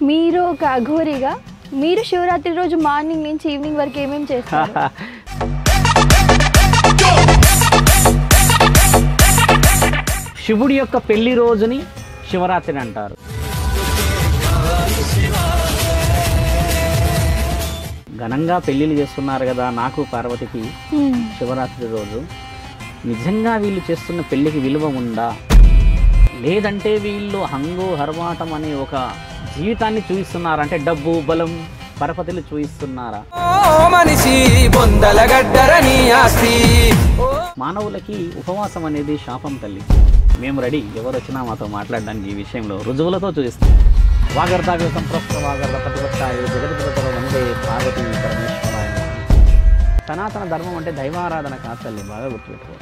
మీరు ఒక అఘోరిగా మీరు శివరాత్రి రోజు మార్నింగ్ నుంచి ఈవినింగ్ వరకు ఏమేం చేస్తారు? శివుడి యొక్క పెళ్లి రోజుని శివరాత్రి అంటారు. ఘనంగా పెళ్లిళ్ళు చేస్తున్నారు కదా నాకు పార్వతికి శివరాత్రి రోజు. నిజంగా వీళ్ళు చేస్తున్న పెళ్లికి విలువ ఉందా, లేదంటే వీళ్ళు హంగు హర్వాటం అనే ఒక జీవితాన్ని చూపిస్తున్నారా, అంటే డబ్బు బలం పరపతిలు చూపిస్తున్నారా? మానవులకి ఉపవాసం అనేది శాపం తల్లి. మేము రెడీ, ఎవరు వచ్చినా మాతో మాట్లాడడానికి ఈ విషయంలో రుజువులతో చూపిస్తాం. వాగర్ధాగ సంప్రోక్త వాగర్ధ ప్రతిపత్తాయ జగద్గురుతర వందే పార్వతీ పరమేశ్వరాయ. సనాతన ధర్మం అంటే దైవారాధన కాదు తల్లి, బాగా గుర్తుపెట్టుకో.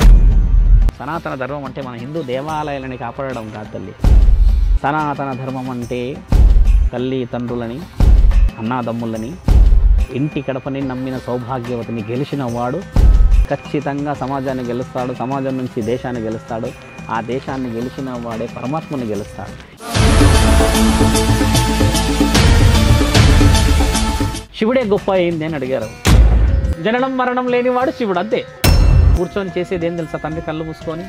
సనాతన ధర్మం అంటే మన హిందూ దేవాలయాలని కాపాడడం కాదు తల్లి. సనాతన ధర్మం అంటే తల్లి తండ్రులని, అన్నాదమ్ములని, ఇంటి గడపని నమ్మిన సౌభాగ్యవతిని గెలిచిన వాడు ఖచ్చితంగా సమాజాన్ని గెలుస్తాడు, సమాజం నుంచి దేశాన్ని గెలుస్తాడు, ఆ దేశాన్ని గెలిచిన వాడే పరమాత్మని గెలుస్తాడు. శివుడే గొప్ప అయింది అని అడిగారు. జననం మరణం లేనివాడు శివుడు, అంతే. కూర్చొని చేసేది ఏం తెలుసా, తండ్రి కళ్ళు మూసుకొని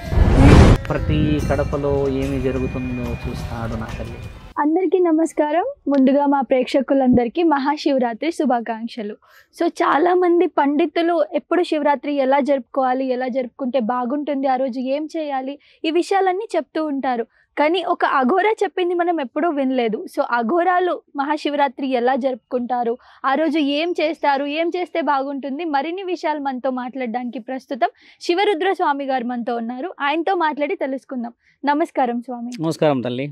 ప్రతి కడపలో ఏమి జరుగుతుందో చూస్తాడు నా తల్లి. అందరికీ నమస్కారం. ముందుగా మా ప్రేక్షకులందరికీ మహాశివరాత్రి శుభాకాంక్షలు. సో చాలామంది పండితులు ఎప్పుడు శివరాత్రి ఎలా జరుపుకోవాలి, ఎలా జరుపుకుంటే బాగుంటుంది, ఆ రోజు ఏం చేయాలి, ఈ విషయాలన్నీ చెప్తూ ఉంటారు. కానీ ఒక అఘోరా చెప్పింది మనం ఎప్పుడూ వినలేదు. సో అఘోరాలు మహాశివరాత్రి ఎలా జరుపుకుంటారు, ఆ రోజు ఏం చేస్తారు, ఏం చేస్తే బాగుంటుంది, మరిన్ని విషయాలు మనతో మాట్లాడడానికి ప్రస్తుతం శివరుద్ర స్వామి గారు మనతో ఉన్నారు. ఆయనతో మాట్లాడి తెలుసుకుందాం. నమస్కారం స్వామి. నమస్కారం తల్లి.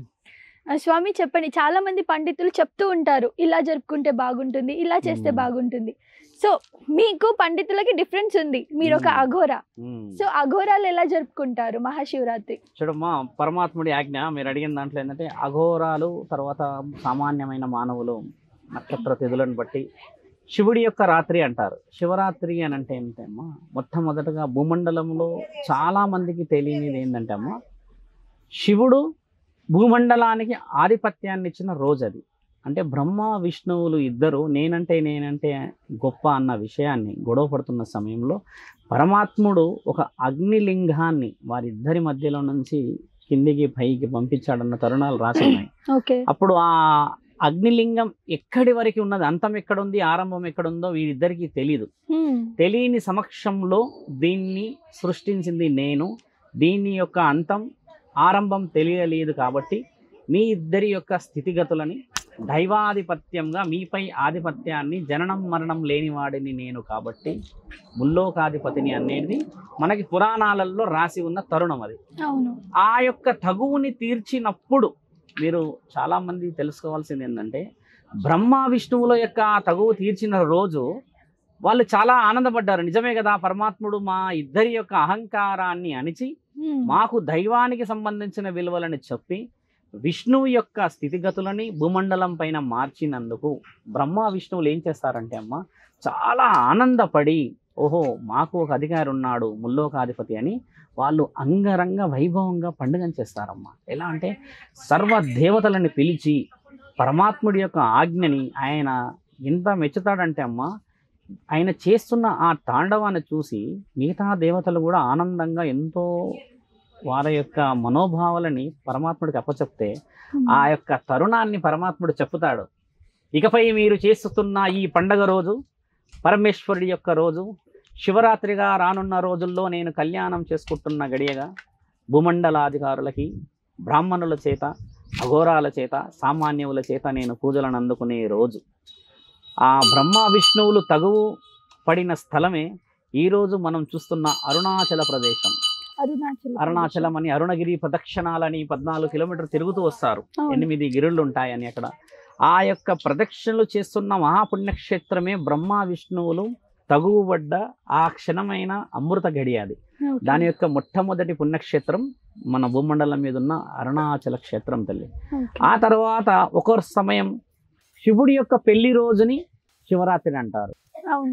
స్వామి చెప్పండి, చాలా మంది పండితులు చెప్తూ ఉంటారు ఇలా జరుపుకుంటే బాగుంటుంది, ఇలా చేస్తే బాగుంటుంది. సో మీకు పండితులకి డిఫరెన్స్ ఉంది, మీరు ఒక అఘోరా. సో అఘోరాలు ఎలా జరుపుకుంటారు మహాశివరాత్రి? చూడమ్మా, పరమాత్ముడి ఆజ్ఞ మీరు అడిగిన దాంట్లో ఏంటంటే అఘోరాలు, తర్వాత సామాన్యమైన మానవులు నక్షత్ర తిథులను బట్టి శివుడి యొక్క రాత్రి అంటారు. శివరాత్రి అని అంటే ఏంటమ్మా, మొట్టమొదటగా భూమండలంలో చాలా మందికి తెలియనిది ఏంటంటే అమ్మా, శివుడు భూమండలానికి ఆధిపత్యాన్ని ఇచ్చిన రోజు అది. అంటే బ్రహ్మ విష్ణువులు ఇద్దరు నేనంటే గొప్ప అన్న విషయాన్ని గొడవ పడుతున్న సమయంలో పరమాత్ముడు ఒక అగ్నిలింగాన్ని వారిద్దరి మధ్యలో నుంచి కిందికి పైకి పంపించాడన్న తరుణాలు రాసి ఉన్నాయి. అప్పుడు ఆ అగ్నిలింగం ఎక్కడి వరకు ఉన్నది, అంతం ఎక్కడుంది, ఆరంభం ఎక్కడుందో వీరిద్దరికీ తెలీదు. తెలియని సమక్షంలో దీన్ని సృష్టించింది నేను, దీని యొక్క అంతం ఆరంభం తెలియలేదు. కాబట్టి మీ ఇద్దరి యొక్క స్థితిగతులని దైవాధిపత్యంగా మీపై ఆధిపత్యాన్ని, జననం మరణం లేనివాడిని నేను కాబట్టి ముల్లోకాధిపతిని అనేది మనకి పురాణాలలో రాసి ఉన్న తరుణం అది. ఆ యొక్క తగువుని తీర్చినప్పుడు మీరు చాలామంది తెలుసుకోవాల్సింది ఏంటంటే, బ్రహ్మ విష్ణువుల యొక్క తగువు తీర్చిన రోజు వాళ్ళు చాలా ఆనందపడ్డారు. నిజమే కదా, పరమాత్ముడు మా ఇద్దరి యొక్క అహంకారాన్ని అణిచి మాకు దైవానికి సంబంధించిన విలువలని చెప్పి విష్ణువు యొక్క స్థితిగతులని భూమండలం పైన మార్చినందుకు బ్రహ్మ విష్ణువులు ఏం చేస్తారంటే అమ్మ, చాలా ఆనందపడి ఓహో మాకు ఒక అధికారి ఉన్నాడు ముల్లోకాధిపతి అని వాళ్ళు అంగరంగ వైభవంగా పండుగను చేస్తారమ్మా. ఎలా అంటే సర్వ దేవతలని పిలిచి పరమాత్ముడి యొక్క ఆజ్ఞని ఆయన ఎంత మెచ్చుతాడంటే అమ్మ, ఆయన చేస్తున్న ఆ తాండవాన్ని చూసి మిగతా దేవతలు కూడా ఆనందంగా ఎంతో వారి యొక్క మనోభావాలని పరమాత్ముడికి అప్పచెప్తే ఆ యొక్క తరుణాన్ని పరమాత్ముడు చెప్పుతాడు. ఇకపై మీరు చేస్తున్న ఈ పండగ రోజు పరమేశ్వరుడి యొక్క రోజు, శివరాత్రిగా రానున్న రోజుల్లో నేను కళ్యాణం చేసుకుంటున్న గడియగా భూమండలాధికారులకి, బ్రాహ్మణుల చేత, అఘోరాల చేత, సామాన్యుల చేత నేను పూజలను అందుకునే రోజు. ఆ బ్రహ్మ విష్ణువులు తగువు పడిన స్థలమే ఈరోజు మనం చూస్తున్న అరుణాచల ప్రదేశం. అరుణాచలం అని అరుణగిరి ప్రదక్షిణాలని 14 కిలోమీటర్లు తిరుగుతూ వస్తారు. 8 గిరుళ్ళు ఉంటాయని అక్కడ. ఆ యొక్క ప్రదక్షిణలు చేస్తున్న మహాపుణ్యక్షేత్రమే బ్రహ్మ విష్ణువులు తగువబడ్డ ఆ క్షణమైన అమృత గడి అది. దాని యొక్క మొట్టమొదటి పుణ్యక్షేత్రం మన భూమండలం మీద ఉన్న అరుణాచల క్షేత్రం తల్లి. ఆ తర్వాత ఒక సమయం శివుడి యొక్క పెళ్లి రోజుని శివరాత్రి అంటారు.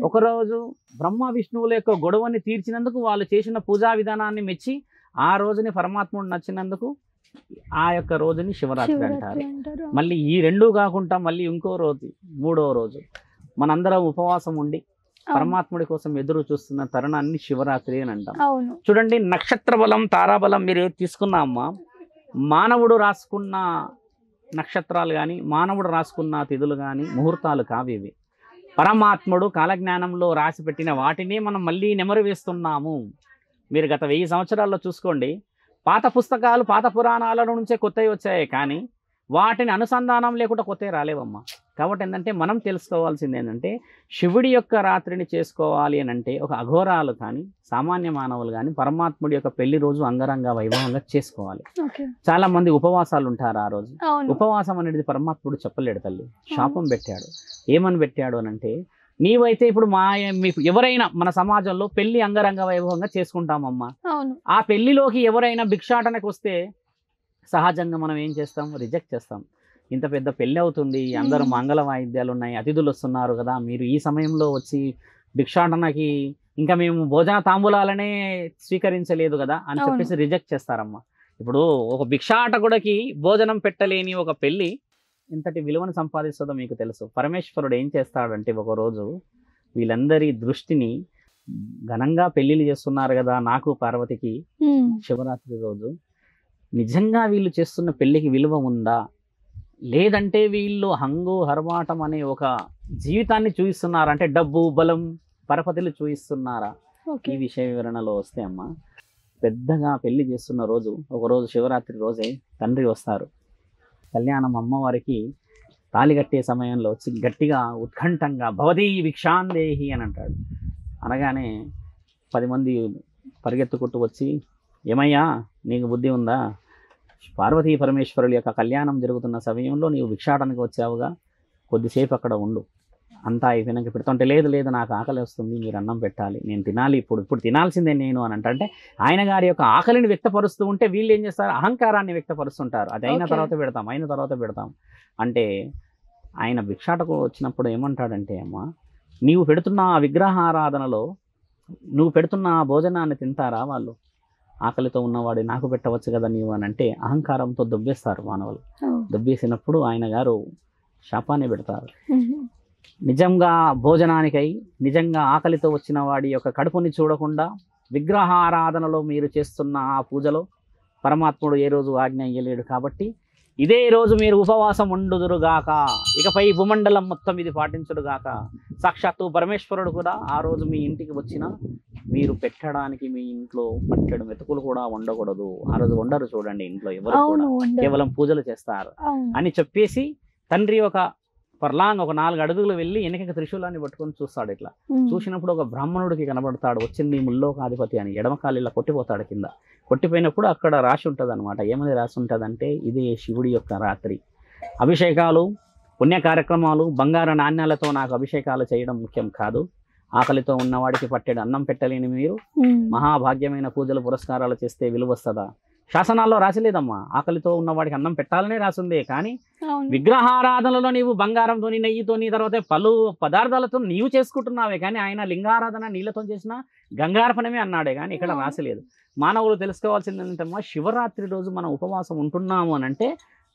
ఒకరోజు బ్రహ్మ విష్ణువుల యొక్క గొడవని తీర్చినందుకు వాళ్ళు చేసిన పూజా విధానాన్ని మెచ్చి ఆ రోజుని పరమాత్ముడు నచ్చినందుకు ఆ యొక్క రోజుని శివరాత్రి అంటారు. శివరాత్రి అంటారు. మళ్ళీ ఈ రెండు కాకుండా మళ్ళీ ఇంకో రోజు, మూడవ రోజు మనందరం ఉపవాసం ఉండి అవును. పరమాత్ముడి కోసం ఎదురు చూస్తున్న తరుణాన్ని శివరాత్రి అని అంటాం. అవును. చూడండి, నక్షత్ర బలం, తారాబలం మీరు తీసుకున్నా అమ్మా, మానవుడు రాసుకున్న నక్షత్రాలు కానీ మానవుడు రాసుకున్న తిథులు కానీ ముహూర్తాలు కావు ఇవి. పరమాత్ముడు కాలజ్ఞానంలో రాసి పెట్టిన వాటిని మనం మళ్ళీ నెమరు వేస్తున్నాము. మీరు గత 1000 సంవత్సరాల్లో చూసుకోండి, పాత పుస్తకాలు పాత పురాణాల నుంచే కొత్తవి వచ్చాయి, కానీ వాటిని అనుసంధానం లేకుండా కొత్తవి రాలేవమ్మా. కాబట్టి ఏంటంటే మనం తెలుసుకోవాల్సింది ఏంటంటే శివుడి యొక్క రాత్రిని చేసుకోవాలి అని అంటే ఒక అఘోరాలు కానీ సామాన్య మానవులు కానీ పరమాత్ముడి యొక్క పెళ్లి రోజు అంగరంగ వైభవంగా చేసుకోవాలి. ఓకే. చాలా మంది ఉపవాసాలు ఉంటారు ఆ రోజు. అవును. ఉపవాసం అనేది పరమాత్ముడు చెప్పలేడు తల్లి, శాపం పెట్టాడు. ఏమని పెట్టాడు అని అంటే, నీవైతే ఇప్పుడు మీకు ఎవరైనా మన సమాజంలో పెళ్లి అంగరంగ వైభవంగా చేసుకుంటామమ్మా, అవును. ఆ పెళ్లిలోకి ఎవరైనా భిక్షాటనకు వస్తే సహజంగా మనం ఏం చేస్తాం, రిజెక్ట్ చేస్తాం. ఇంత పెద్ద పెళ్ళి అవుతుంది, అందరూ మంగళ వాయిద్యాలు ఉన్నాయి, అతిథులు వస్తున్నారు కదా, మీరు ఈ సమయంలో వచ్చి భిక్షాటనకి ఇంకా మేము భోజన తాంబూలాలనే స్వీకరించలేదు కదా అని అవును. చెప్పేసి రిజెక్ట్ చేస్తారమ్మా. ఇప్పుడు ఒక భిక్షాటకుడికి భోజనం పెట్టలేని ఒక పెళ్ళి ఇంతటి విలువను సంపాదిస్తుందో మీకు తెలుసు. పరమేశ్వరుడు ఏం చేస్తాడంటే ఒకరోజు వీళ్ళందరి దృష్టిని ఘనంగా పెళ్లిళ్ళు చేస్తున్నారు కదా నాకు పార్వతికి శివరాత్రి రోజు, నిజంగా వీళ్ళు చేస్తున్న పెళ్లికి విలువ ఉందా, లేదంటే వీళ్ళు హంగు హర్వాటం అనే ఒక జీవితాన్ని చూపిస్తున్నారా, అంటే డబ్బు బలం పరపతిలు చూపిస్తున్నారా, ఓకే. ఈ విషయ వివరణలో వస్తే అమ్మ, పెద్దగా పెళ్లి చేస్తున్న రోజు ఒకరోజు శివరాత్రి రోజే తండ్రి వస్తారు. కళ్యాణం అమ్మవారికి తాళి కట్టే సమయంలో వచ్చి గట్టిగా ఉత్కంఠంగా భవదీ భిక్షాందేహి అని అంటాడు. అనగానే 10 మంది పరిగెత్తుకుంటూ వచ్చి, ఏమయ్యా నీకు బుద్ధి ఉందా, పార్వతీ పరమేశ్వరుల యొక్క కళ్యాణం జరుగుతున్న సమయంలో నీవు భిక్షాటనకి వచ్చావుగా, కొద్దిసేపు అక్కడ ఉండు, అంతా అయిపోయినాక పెడుతుంటే, లేదు లేదు నాకు ఆకలి వస్తుంది, మీరు అన్నం పెట్టాలి, నేను తినాలి, ఇప్పుడు తినాల్సిందే నేను అని అంటే ఆయన గారి యొక్క ఆకలిని వ్యక్తపరుస్తూ ఉంటే వీళ్ళు ఏం చేస్తారు, అహంకారాన్ని వ్యక్తపరుస్తుంటారు. అది అయిన తర్వాత పెడతాం అంటే ఆయన భిక్షాటకు వచ్చినప్పుడు ఏమంటాడంటే, అమ్మ నీవు పెడుతున్న ఆ విగ్రహారాధనలో నువ్వు పెడుతున్న ఆ భోజనాన్ని తింటారా వాళ్ళు, ఆకలితో ఉన్నవాడు నాకు పెట్టవచ్చు కదా నీవు అని అంటే అహంకారంతో దొబ్బేస్తారు మానవులు. దొబ్బేసినప్పుడు ఆయన గారు శాపాన్ని పెడతారు. నిజంగా భోజనానికై నిజంగా ఆకలితో వచ్చిన వాడి యొక్క కడుపుని చూడకుండా విగ్రహారాధనలో మీరు చేస్తున్న ఆ పూజలో పరమాత్ముడు ఏ రోజు ఆజ్ఞ ఇయ్యలేడు. కాబట్టి ఇదే రోజు మీరు ఉపవాసం ఉండుదురుగాక, ఇకపై భూమండలం మొత్తం ఇది పాటించుడుగాక. సాక్షాత్తు పరమేశ్వరుడు కూడా ఆ రోజు మీ ఇంటికి వచ్చిన మీరు పెట్టడానికి మీ ఇంట్లో పట్టెడు మెతుకులు కూడా ఉండకూడదు. ఆ రోజు ఉండరు చూడండి ఇంట్లో ఎవరు కూడా, కేవలం పూజలు చేస్తారు అని చెప్పేసి తండ్రి ఒక పర్లాంగ్ ఒక 4 అడుగులు వెళ్ళి వెనక త్రిశూలాన్ని పట్టుకొని చూస్తాడు. ఇట్లా చూసినప్పుడు ఒక బ్రాహ్మణుడికి కనబడతాడు, వచ్చింది ముల్లోకాధిపతి అని. ఎడమకాలు ఇలా కొట్టిపోతాడు కింద. కొట్టిపోయినప్పుడు అక్కడ రాసి ఉంటుంది అనమాట. ఏమని రాసి ఉంటుందంటే, ఇదే శివుడి యొక్క రాత్రి, అభిషేకాలు పుణ్య కార్యక్రమాలు బంగారు నాణ్యాలతో నాకు అభిషేకాలు చేయడం ముఖ్యం కాదు, ఆకలితో ఉన్నవాడికి పట్టెడు అన్నం పెట్టలేని మీరు మహాభాగ్యమైన పూజలు పురస్కారాలు చేస్తే విలువ వస్తుందా? శాసనాల్లో రాసిలేదమ్మా, ఆకలితో ఉన్నవాడికి అన్నం పెట్టాలనే రాసిందే. కానీ విగ్రహారాధనలో నీవు బంగారంతోని నెయ్యితోని తర్వాత పలు పదార్థాలతో నీవు చేసుకుంటున్నావే, కానీ ఆయన లింగారాధన నీళ్ళతో చేసిన గంగార్పణమే అన్నాడే, కానీ ఇక్కడ రాసిలేదు. మానవులు తెలుసుకోవాల్సింది ఏంటమ్మా, శివరాత్రి రోజు మనం ఉపవాసం ఉంటున్నాము అని అంటే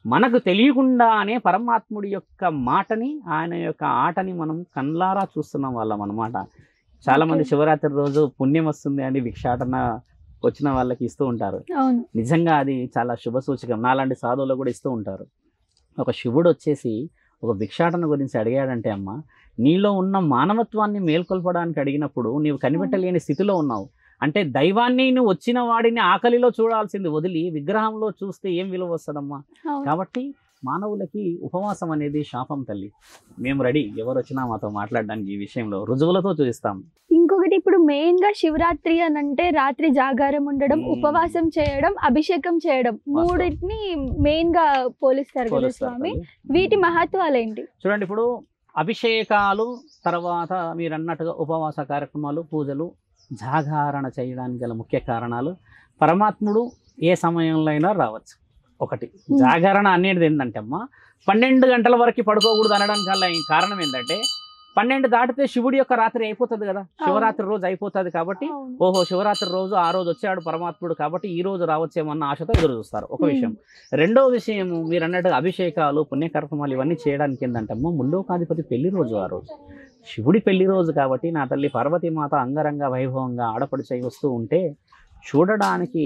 మనకు తెలియకుండానే పరమాత్ముడి యొక్క మాటని ఆయన యొక్క ఆటని మనం కళ్ళారా చూస్తున్నాం వాళ్ళం అన్నమాట. చాలామంది శివరాత్రి రోజు పుణ్యం వస్తుంది అని భిక్షాటన వచ్చిన వాళ్ళకి ఇస్తూ ఉంటారు. నిజంగా అది చాలా శుభ సూచకం. నాలాంటి సాధువులు కూడా ఇస్తూ ఉంటారు. ఒక శివుడు వచ్చేసి ఒక భిక్షాటన గురించి అడిగాడంటే, అమ్మ నీలో ఉన్న మానవత్వాన్ని మేల్కొల్పడానికి అడిగినప్పుడు నీవు కనిపెట్టలేని స్థితిలో ఉన్నావు. అంటే దైవాన్ని నువ్వు వచ్చిన వాడిని ఆకలిలో చూడాల్సింది వదిలి విగ్రహంలో చూస్తే ఏం విలువ వస్తుందమ్మా? కాబట్టి మానవులకి ఉపవాసం అనేది శాపం తల్లి. మేము రెడీ, ఎవరు వచ్చినా మాతో మాట్లాడడానికి ఈ విషయంలో రుజువులతో చూపిస్తాం. ఇంకొకటి, ఇప్పుడు మెయిన్ గా శివరాత్రి అని అంటే రాత్రి జాగారం ఉండడం, ఉపవాసం చేయడం, అభిషేకం చేయడం, మూడింటిని మెయిన్ గా పోలిస్తారు కదా స్వామి. వీటి మహత్వాలు ఏంటి? చూడండి, ఇప్పుడు అభిషేకాలు తర్వాత మీరు అన్నట్టుగా ఉపవాస కార్యక్రమాలు, పూజలు, జాగారణ చేయడానికి గల ముఖ్య కారణాలు, పరమాత్ముడు ఏ సమయంలో అయినా రావచ్చు. ఒకటి జాగరణ అనేది ఏంటంటే అమ్మ 12 గంటల వరకు పడుకోకూడదు అనడానికి గల కారణం ఏంటంటే 12 దాటితే శివుడి యొక్క రాత్రి అయిపోతుంది కదా, శివరాత్రి రోజు అయిపోతుంది కాబట్టి ఓహో శివరాత్రి రోజు ఆ రోజు వచ్చాడు పరమాత్ముడు కాబట్టి ఈ రోజు రావచ్చేమన్న ఆశతో ఎదురు చూస్తారు. ఒక విషయం. రెండో విషయం, మీరు అన్నట్టుగా అభిషేకాలు పుణ్యకర్మలు ఇవన్నీ చేయడానికి ఏంటంటమ్మో ముల్లోకాధిపతి పెళ్లి రోజు ఆ రోజు శివుడి పెళ్లి రోజు కాబట్టి నా తల్లి పార్వతీమాత అంగరంగ వైభవంగా ఆడపడిచై వస్తూ ఉంటే చూడడానికి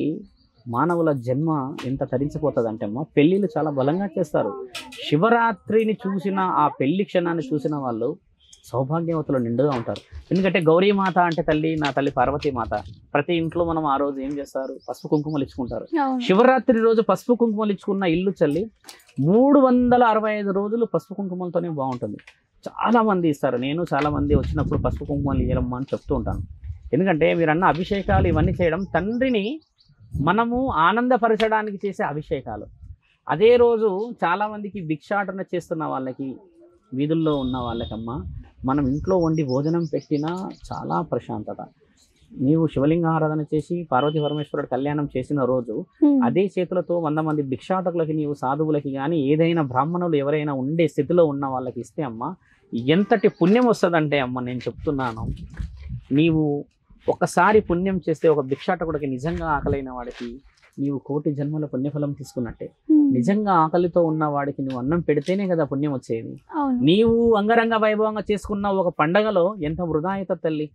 మానవుల జన్మ ఎంత తరించిపోతుంది అంటే అమ్మ పెళ్ళిళ్ళు చాలా బలంగా చేస్తారు. శివరాత్రిని చూసిన ఆ పెళ్లి క్షణాన్ని చూసిన వాళ్ళు సౌభాగ్యవతులు నిండుగా ఉంటారు. ఎందుకంటే గౌరీమాత అంటే తల్లి నా తల్లి పార్వతీమాత. ప్రతి ఇంట్లో మనం ఆ రోజు ఏం చేస్తారు, పసుపు కుంకుమలు ఇచ్చుకుంటారు. శివరాత్రి రోజు పసుపు కుంకుమలు ఇచ్చుకున్న ఇల్లు చల్లి 365 రోజులు పసుపు కుంకుమలతోనే బాగుంటుంది. చాలా మంది ఇస్తారు. నేను చాలా మంది వచ్చినప్పుడు పసుపు కుంకుమలు ఇయ్యలమ్మా అని చెప్తూ ఉంటాను. ఎందుకంటే మీరు అన్న అభిషేకాలు ఇవన్నీ చేయడం తండ్రిని మనము ఆనందపరచడానికి చేసే అభిషేకాలు. అదే రోజు చాలామందికి భిక్షాటన చేస్తున్న వాళ్ళకి, వీధుల్లో ఉన్న వాళ్ళకమ్మా మనం ఇంట్లో వండి భోజనం పెట్టినా చాలా ప్రశాంతత. నీవు శివలింగ ఆరాధన చేసి పార్వతీ పరమేశ్వరుడు కళ్యాణం చేసిన రోజు అదే చేతులతో 100 మంది భిక్షాటకులకి, నీవు సాధువులకి కానీ ఏదైనా బ్రాహ్మణులు ఎవరైనా ఉండే స్థితిలో ఉన్న వాళ్ళకి ఇస్తే అమ్మ ఎంతటి పుణ్యం వస్తుందంటే అమ్మ నేను చెప్తున్నాను. నీవు ఒకసారి పుణ్యం చేస్తే ఒక భిక్షాటకుడికి నిజంగా ఆకలైన వాడికి నీవు 1,000,000 జన్మల పుణ్యఫలం తీసుకున్నట్టే. నిజంగా ఆకలితో ఉన్న వాడికి నువ్వు అన్నం పెడితేనే కదా పుణ్యం వచ్చేది. నీవు అంగరంగ వైభవంగా చేసుకున్న ఒక పండగలో ఎంత వృధా అవుతుంది తల్లి,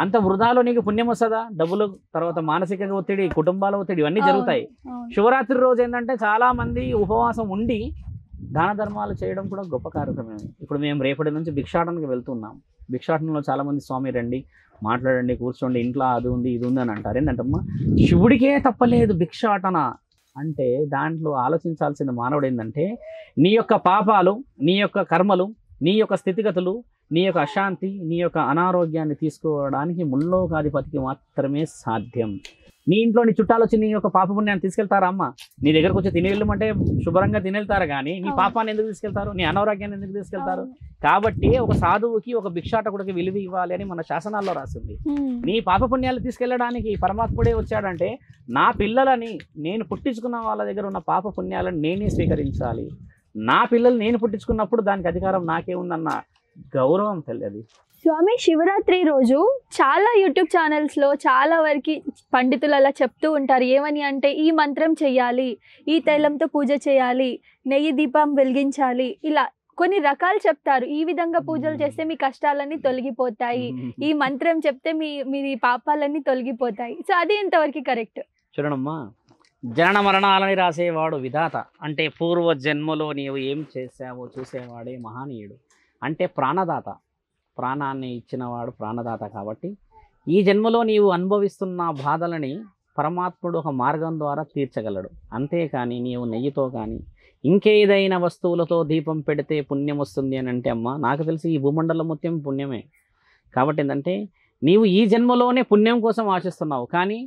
అంత వృధాలో నీకు పుణ్యం వస్తుందా? డబ్బులు, తర్వాత మానసిక ఒత్తిడి, కుటుంబాల ఒత్తిడి ఇవన్నీ జరుగుతాయి. శివరాత్రి రోజు ఏంటంటే చాలా మంది ఉపవాసం ఉండి దాన ధర్మాలు చేయడం కూడా గొప్ప కార్యక్రమమే. ఇప్పుడు మేము రేపటి నుంచి భిక్షాటనకి వెళ్తున్నాం. భిక్షాటనలో చాలా మంది స్వామి రండి, మాట్లాడండి, కూర్చోండి, ఇంట్లో అది ఉంది ఇది ఉంది అని అంటారు. ఏంటంటమ్మా శివుడికే తప్పలేదు భిక్షాటన అంటే దాంట్లో ఆలోచించాల్సిన మానవుడు ఏంటంటే నీ యొక్క పాపాలు, నీ యొక్క కర్మలు, నీ యొక్క స్థితిగతులు, నీ యొక్క అశాంతి, నీ యొక్క అనారోగ్యాన్ని తీసుకోవడానికి ముల్లోకాధిపతికి మాత్రమే సాధ్యం. నీ ఇంట్లో నీ చుట్టాలు వచ్చి నీ యొక్క పాప పుణ్యాన్ని తీసుకెళ్తారా అమ్మ? నీ దగ్గరకు వచ్చి తినేళ్ళమంటే శుభ్రంగా తినేళ్తారు కానీ నీ పాపాన్ని ఎందుకు తీసుకెళ్తారు, నీ అనారోగ్యాన్ని ఎందుకు తీసుకెళ్తారు? కాబట్టి ఒక సాధువుకి, ఒక భిక్షాటకుడికి విలువ ఇవ్వాలి అని మన శాసనాల్లో రాసింది. నీ పాప పుణ్యాలు తీసుకెళ్లడానికి పరమాత్ముడే వచ్చాడంటే నా పిల్లలని, నేను పుట్టించుకున్న వాళ్ళ దగ్గర ఉన్న పాప పుణ్యాలను నేనే స్వీకరించాలి. నా పిల్లలు నేను పుట్టించుకున్నప్పుడు దానికి అధికారం నాకే ఉందన్న గౌరవం తెలియదు. స్వామి, శివరాత్రి రోజు చాలా యూట్యూబ్ ఛానల్స్లో చాలా వరకు పండితులు అలా చెప్తూ ఉంటారు. ఏమని అంటే ఈ మంత్రం చెయ్యాలి, ఈ తైలంతో పూజ చేయాలి, నెయ్యి దీపం వెలిగించాలి, ఇలా కొన్ని రకాలు చెప్తారు. ఈ విధంగా పూజలు చేస్తే మీ కష్టాలన్నీ తొలగిపోతాయి, ఈ మంత్రం చెప్తే మీ పాపాలన్నీ తొలగిపోతాయి. సో అది ఎంతవరకు కరెక్ట్? చూడమ్మా, జనన మరణాలని రాసేవాడు విధాత అంటే పూర్వ జన్మలో నీవు ఏం చేసావో చూసేవాడే మహానీయుడు అంటే ప్రాణదాత. ప్రాణాన్ని ఇచ్చినవాడు ప్రాణదాత. కాబట్టి ఈ జన్మలో నీవు అనుభవిస్తున్న బాధలని పరమాత్ముడు ఒక మార్గం ద్వారా తీర్చగలడు. అంతేకాని నీవు నెయ్యితో కానీ ఇంకేదైనా వస్తువులతో దీపం పెడితే పుణ్యం వస్తుంది అని అంటే అమ్మ నాకు తెలిసి ఈ భూమండలం మొత్తం పుణ్యమే. కాబట్టి ఏంటంటే నీవు ఈ జన్మలోనే పుణ్యం కోసం ఆశిస్తున్నావు, కానీ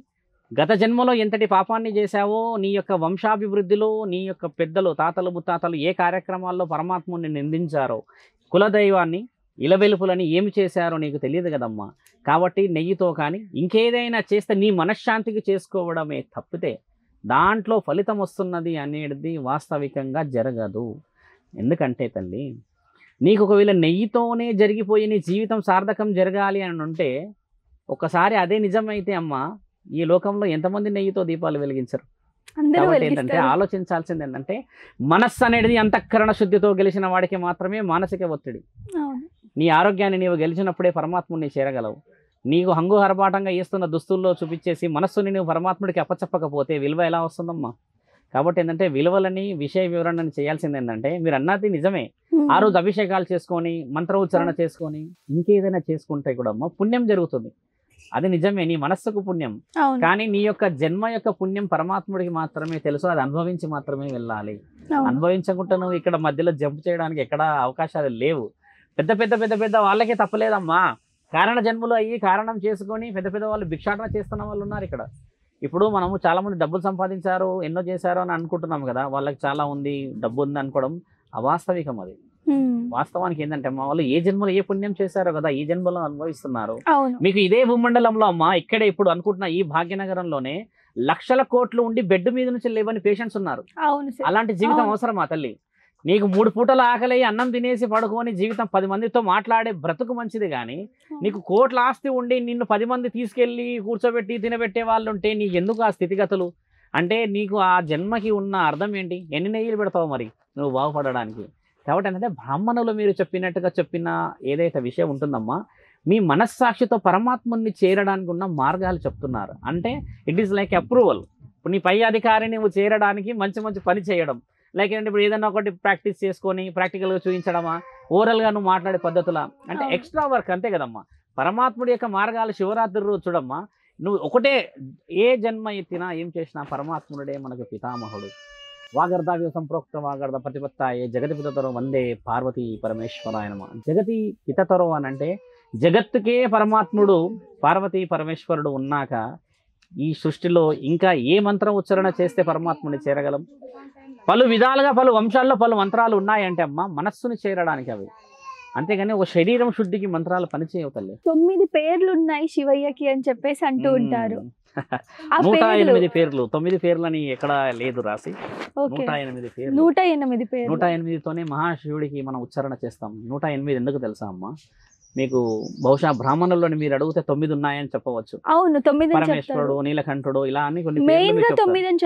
గత జన్మలో ఎంతటి పాపాన్ని చేశావో, నీ యొక్క వంశాభివృద్ధిలో నీ యొక్క పెద్దలు, తాతలు, ముత్తాతలు ఏ కార్యక్రమాల్లో పరమాత్ముడిని నిందించారో, కులదైవాన్ని, ఇలవెలుపులని ఏమి చేశారో నీకు తెలియదు కదమ్మా. కాబట్టి నెయ్యితో కానీ ఇంకేదైనా చేస్తే నీ మనశ్శాంతికి చేసుకోవడమే తప్పితే దాంట్లో ఫలితం వస్తున్నది అనేది వాస్తవికంగా జరగదు. ఎందుకంటే తల్లి నీకు ఒకవేళ నెయ్యితోనే జరిగిపోయి నీ జీవితం సార్థకం జరగాలి అని ఉంటే ఒకసారి అదే నిజమైతే అమ్మ ఈ లోకంలో ఎంతమంది నెయ్యితో దీపాలు వెలిగించరు? కాబట్టి ఏంటంటే ఆలోచించాల్సింది ఏంటంటే మనస్సు అనేది అంతఃకరణ శుద్ధితో గెలిచిన వాడికి మాత్రమే మానసిక ఒత్తిడి. నీ ఆరోగ్యాన్ని నీవు గెలిచినప్పుడే పరమాత్ముడిని చేరగలవు. నీకు హంగు హరపాటంగా వేస్తున్న దుస్తుల్లో చూపించేసి మనస్సుని నువ్వు పరమాత్ముడికి అప్పచెప్పకపోతే విలువ ఎలా వస్తుందమ్మా? కాబట్టి ఏంటంటే విలువలని, విషయ వివరణని చేయాల్సింది ఏంటంటే మీరు అన్నది నిజమే. ఆ రోజు అభిషేకాలు చేసుకొని, మంత్ర ఉచ్చారణ చేసుకొని, ఇంకేదైనా చేసుకుంటే కూడా అమ్మ పుణ్యం జరుగుతుంది. అది నిజమే, నీ మనస్సుకు పుణ్యం. కానీ నీ యొక్క జన్మ యొక్క పుణ్యం పరమాత్ముడికి మాత్రమే తెలుసు. అది అనుభవించి మాత్రమే వెళ్ళాలి. అనుభవించకుండా నువ్వు ఇక్కడ మధ్యలో జంప్ చేయడానికి ఎక్కడా అవకాశాలు లేవు. పెద్ద పెద్ద పెద్ద పెద్ద వాళ్ళకే తప్పలేదమ్మా. కారణ జన్మలు అయ్యి కారణం చేసుకొని పెద్ద పెద్ద వాళ్ళు భిక్షాటన చేస్తున్న వాళ్ళు ఉన్నారు ఇక్కడ. ఇప్పుడు మనము చాలా మంది డబ్బులు సంపాదించారు, ఎన్నో చేశారు అని అనుకుంటున్నాం కదా, వాళ్ళకి చాలా ఉంది, డబ్బు ఉంది అనుకోవడం అవాస్తవికం. అది వాస్తవానికి ఏంటంటే అమ్మ వాళ్ళు ఏ జన్మలో ఏ పుణ్యం చేశారో కదా ఈ జన్మలో అనుభవిస్తున్నారు. మీకు ఇదే భూమండలంలో అమ్మ ఇక్కడే ఇప్పుడు అనుకుంటున్న ఈ భాగ్యనగరంలోనే లక్షల కోట్లు ఉండి బెడ్ మీద నుంచి లేవని పేషెంట్స్ ఉన్నారు. అలాంటి జీవితం అవసరమా తల్లి? నీకు 3 పూటల ఆకలి అన్నం తినేసి పడుకొని జీవితం 10 మందితో మాట్లాడే బ్రతుకు మంచిది, కానీ నీకు కోట్ల ఆస్తి ఉండి నిన్ను 10 మంది తీసుకెళ్ళి కూర్చోబెట్టి తినబెట్టే వాళ్ళు ఉంటే నీకు ఎందుకు ఆ స్థితిగతులు? అంటే నీకు ఆ జన్మకి ఉన్న అర్థం ఏంటి? ఎన్ని నెయ్యిలు పెడతావు మరి నువ్వు బాగుపడడానికి? కాబట్టి ఏంటంటే బ్రాహ్మణులు మీరు చెప్పినట్టుగా చెప్పిన ఏదైతే విషయం ఉంటుందమ్మా, మీ మనస్సాక్షితో పరమాత్ముని చేరడానికి ఉన్న మార్గాలు చెప్తున్నారు. అంటే ఇట్ ఈస్ లైక్ అప్రూవల్. ఇప్పుడు నీ పై అధికారి నువ్వు చేరడానికి మంచి మంచి పని చేయడం, లేకపోతే ఇప్పుడు ఏదైనా ఒకటి ప్రాక్టీస్ చేసుకొని ప్రాక్టికల్గా చూపించడమా, ఓరల్గా నువ్వు మాట్లాడే పద్ధతుల, అంటే ఎక్స్ట్రా వర్క్ అంతే కదమ్మా. పరమాత్ముడి యొక్క మార్గాలు శివరాత్రి రోజు చూడమ్మా, నువ్వు ఒకటే ఏ జన్మ ఎత్తినా ఏం చేసినా పరమాత్ముడే మనకు పితామహుడు. వాగర్ధావ్య సంప్రోక్త వాగర్ధ ప్రతిపత్తాయే జగతి పితతరో వందే పార్వతీ పరమేశ్వరాయ నమః. జగతి పితతరో అని అంటే జగత్తుకే పరమాత్ముడు పార్వతీ పరమేశ్వరుడు ఉన్నాక ఈ సృష్టిలో ఇంకా ఏ మంత్రం ఉచ్చారణ చేస్తే పరమాత్ముని చేరగలం? పలు విధాలుగా పలు వంశాల్లో పలు మంత్రాలు ఉన్నాయంటే అమ్మ మనస్సుని చేరడానికి అవి, అంతేగాని ఒక శరీరం శుద్ధికి మంత్రాలు పనిచేయవు తల్లి. 9 పేర్లు ఉన్నాయి శివయ్యకి అని చెప్పేసి అంటూ ఉంటారు. 108 పేర్లు, 9 పేర్లని ఎక్కడ లేదు రాసి. 108 పేర్లు, 108 పేర్లు. 108తోనే మహాశివుడికి మనం ఉచ్చారణ చేస్తాం. 108 ఎందుకు తెలుసా అమ్మ మీకు? బహుశా బ్రాహ్మణుల్లోని మీరు అడిగితే 9 ఉన్నాయని చెప్పవచ్చు. అవును, 9 పరమేశ్వరుడు, నీలకంఠుడు, ఇలా అని కొన్ని మెయిన్ గా 9 అని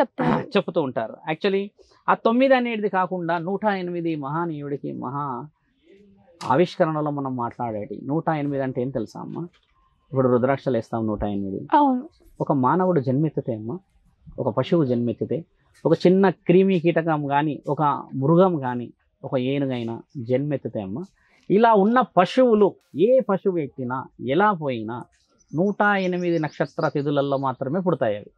చెప్తూ ఉంటారు. యాక్చువల్లీ ఆ 9 అనేది కాకుండా 108 మహానీయుడికి మహా ఆవిష్కరణలో మనం మాట్లాడేటి. 108 అంటే ఏం తెలుసా అమ్మ? ఇప్పుడు రుద్రాక్షలు వేస్తాం 108. అవును. ఒక మానవుడు జన్మెత్తితే అమ్మ, ఒక పశువు జన్మెత్తితే, ఒక చిన్న క్రిమి కీటకం కానీ, ఒక మృగం కానీ, ఒక ఏనుగైనా జన్మెత్తితే అమ్మ, ఇలా ఉన్న పశువులు ఏ పశువు ఎత్తినా ఎలా పోయినా 108 నక్షత్ర తిథులలో మాత్రమే పుడతాయి అవి.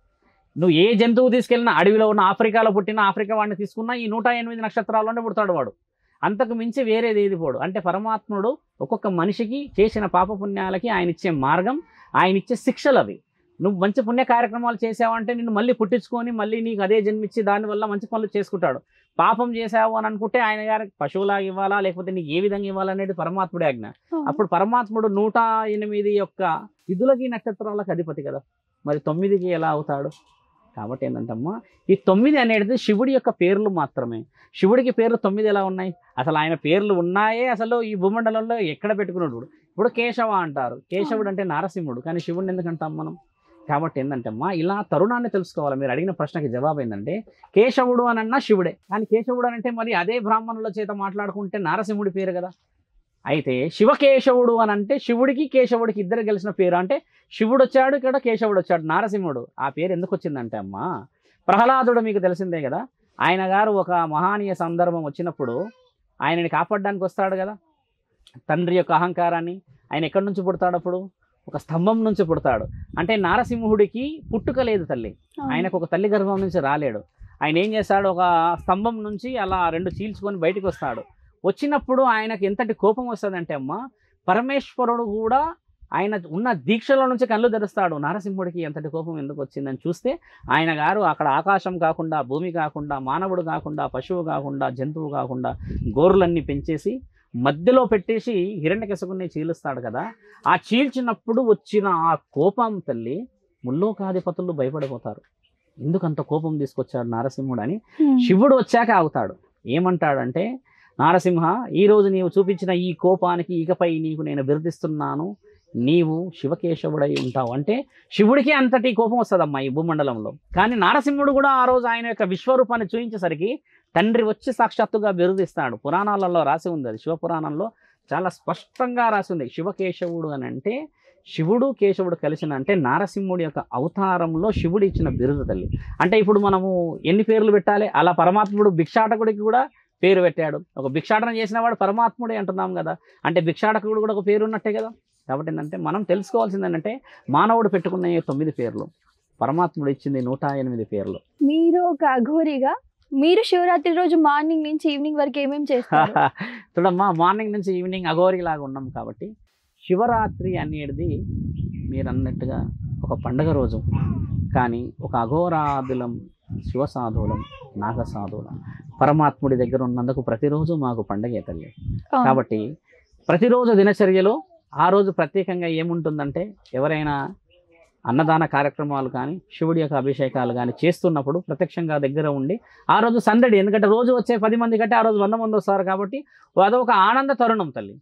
నువ్వు ఏ జంతువు తీసుకెళ్ళినా, అడవిలో ఉన్న ఆఫ్రికాలో పుట్టిన ఆఫ్రికా వాడిని తీసుకున్నా ఈ 108 నక్షత్రాల్లోనే పుడతాడు వాడు. అంతకు మించి వేరేది ఏది పోడు. అంటే పరమాత్ముడు ఒక్కొక్క మనిషికి చేసిన పాపపుణ్యాలకి ఆయన ఇచ్చే మార్గం, ఆయన ఇచ్చే శిక్షలు అవి. నువ్వు మంచి పుణ్య కార్యక్రమాలు చేసావంటే నిన్ను మళ్ళీ పుట్టించుకొని మళ్ళీ నీకు అదే జన్మించి దానివల్ల మంచి పనులు చేసుకుంటాడు. పాపం చేసావు అని అనుకుంటే ఆయన గారికి పశువులాగా ఇవ్వాలా లేకపోతే నీకు ఏ విధంగా ఇవ్వాలనేది పరమాత్ముడి ఆజ్ఞ. అప్పుడు పరమాత్ముడు 108 యొక్క విధులకి నక్షత్రాలకు అధిపతి కదా, మరి 9కి ఎలా అవుతాడు? కాబట్టి ఏంటంటమ్మా, ఈ 9 అనేది శివుడి యొక్క పేర్లు మాత్రమే. శివుడికి పేర్లు 9 ఎలా ఉన్నాయి? అసలు ఆయన పేర్లు ఉన్నాయే అసలు ఈ భూమండలంలో ఎక్కడ పెట్టుకున్నాడు? ఇప్పుడు కేశవ అంటారు, కేశవుడు అంటే నారసింహుడు, కానీ శివుడిని ఎందుకంటాం మనం? కాబట్టి ఏంటంటమ్మా, ఇలా తరుణాన్ని తెలుసుకోవాలి. మీరు అడిగిన ప్రశ్నకి జవాబు ఏంటంటే కేశవుడు అని అన్నా శివుడే, కానీ కేశవుడు అని అంటే మరి అదే బ్రాహ్మణుల చేత మాట్లాడుకుంటే నారసింహుడి పేరు కదా. అయితే శివకేశవుడు అని అంటే శివుడికి కేశవుడికి ఇద్దరు గెలిచిన పేరు. అంటే శివుడు వచ్చాడు, ఇక్కడ కేశవుడు వచ్చాడు, నారసింహుడు. ఆ పేరు ఎందుకు వచ్చిందంటే అమ్మా, ప్రహ్లాదుడు మీకు తెలిసిందే కదా, ఆయన గారు ఒక మహానీయ సందర్భం వచ్చినప్పుడు ఆయనని కాపాడడానికి వస్తాడు కదా. తండ్రి యొక్క అహంకారాన్ని, ఆయన ఎక్కడి నుంచి పుడతాడు? అప్పుడు ఒక స్తంభం నుంచి పుడతాడు. అంటే నారసింహుడికి పుట్టుక లేదు తల్లి, ఆయనకు ఒక తల్లి గర్భం నుంచి రాలేడు. ఆయన ఏం చేస్తాడు? ఒక స్తంభం నుంచి అలా 2 చీల్చుకొని బయటికి వస్తాడు. వచ్చినప్పుడు ఆయనకు ఎంతటి కోపం వస్తుందంటే అమ్మ, పరమేశ్వరుడు కూడా ఆయన ఉన్న దీక్షలో నుంచి కళ్ళు తెరుస్తాడు. నారసింహుడికి ఎంతటి కోపం ఎందుకు వచ్చిందని చూస్తే ఆయన గారు అక్కడ ఆకాశం కాకుండా, భూమి కాకుండా, మానవుడు కాకుండా, పశువు కాకుండా, జంతువు కాకుండా గోర్లన్నీ పెంచేసి మధ్యలో పెట్టేసి హిరణ్యకశిపుని చీలుస్తాడు కదా. ఆ చీల్చినప్పుడు వచ్చిన ఆ కోపం తల్లి ముల్లోకాధిపతులు భయపడిపోతారు. ఎందుకంత కోపం తీసుకొచ్చాడు నారసింహుడు అని. శివుడు వచ్చాక ఆగుతాడు. ఏమంటాడంటే, నారసింహ, ఈరోజు నీవు చూపించిన ఈ కోపానికి ఇకపై నీకు నేను బిరుదిస్తున్నాను, నీవు శివకేశవుడై ఉంటావు. అంటే శివుడికి అంతటి కోపం వస్తుందమ్మా ఈ భూమండలంలో. కానీ నారసింహుడు కూడా ఆ రోజు ఆయన యొక్క విశ్వరూపాన్ని చూపించేసరికి తండ్రి వచ్చి సాక్షాత్తుగా బిరుదిస్తాడు. పురాణాలలో రాసి ఉంది, అది శివపురాణంలో చాలా స్పష్టంగా రాసి ఉంది. శివకేశవుడు అని అంటే శివుడు కేశవుడు కలిసిన అంటే నారసింహుడి యొక్క అవతారంలో శివుడు ఇచ్చిన బిరుదు తల్లి. అంటే ఇప్పుడు మనము ఎన్ని పేర్లు పెట్టాలి? అలా పరమాత్ముడు భిక్షాటకుడికి కూడా పేరు పెట్టాడు. ఒక భిక్షాటన చేసిన వాడు పరమాత్ముడే అంటున్నాం కదా, అంటే భిక్షాటకుడు కూడా ఒక పేరు ఉన్నట్టే కదా. కాబట్టి ఏంటంటే మనం తెలుసుకోవాల్సింది ఏంటంటే మానవుడు పెట్టుకున్న 9 పేర్లు, పరమాత్ముడు ఇచ్చింది 108 పేర్లు. మీరు ఒక అఘోరిగా మీరు శివరాత్రి రోజు మార్నింగ్ నుంచి ఈవినింగ్ వరకు ఏమేమి చేస్తారు? చూడమ్మా, మార్నింగ్ నుంచి ఈవినింగ్ అఘోరి లాగా ఉన్నాం కాబట్టి శివరాత్రి అనేది మీరు అన్నట్టుగా ఒక పండగ రోజు. కానీ ఒక అఘోరాదులం, శివసాధువులం, నాగసాధువులం పరమాత్ముడి దగ్గర ఉన్నందుకు ప్రతిరోజు మాకు పండగే తల్లి. కాబట్టి ప్రతిరోజు దినచర్యలో ఆ రోజు ప్రత్యేకంగా ఏముంటుందంటే, ఎవరైనా అన్నదాన కార్యక్రమాలు కానీ శివుడి యొక్క అభిషేకాలు కానీ చేస్తున్నప్పుడు ప్రత్యక్షంగా దగ్గర ఉండి ఆ రోజు సందడి, ఎందుకంటే రోజు వచ్చే 10 మంది కంటే ఆ రోజు 100 మంది వస్తారు కాబట్టి అదొక ఆనంద తరుణం తల్లి.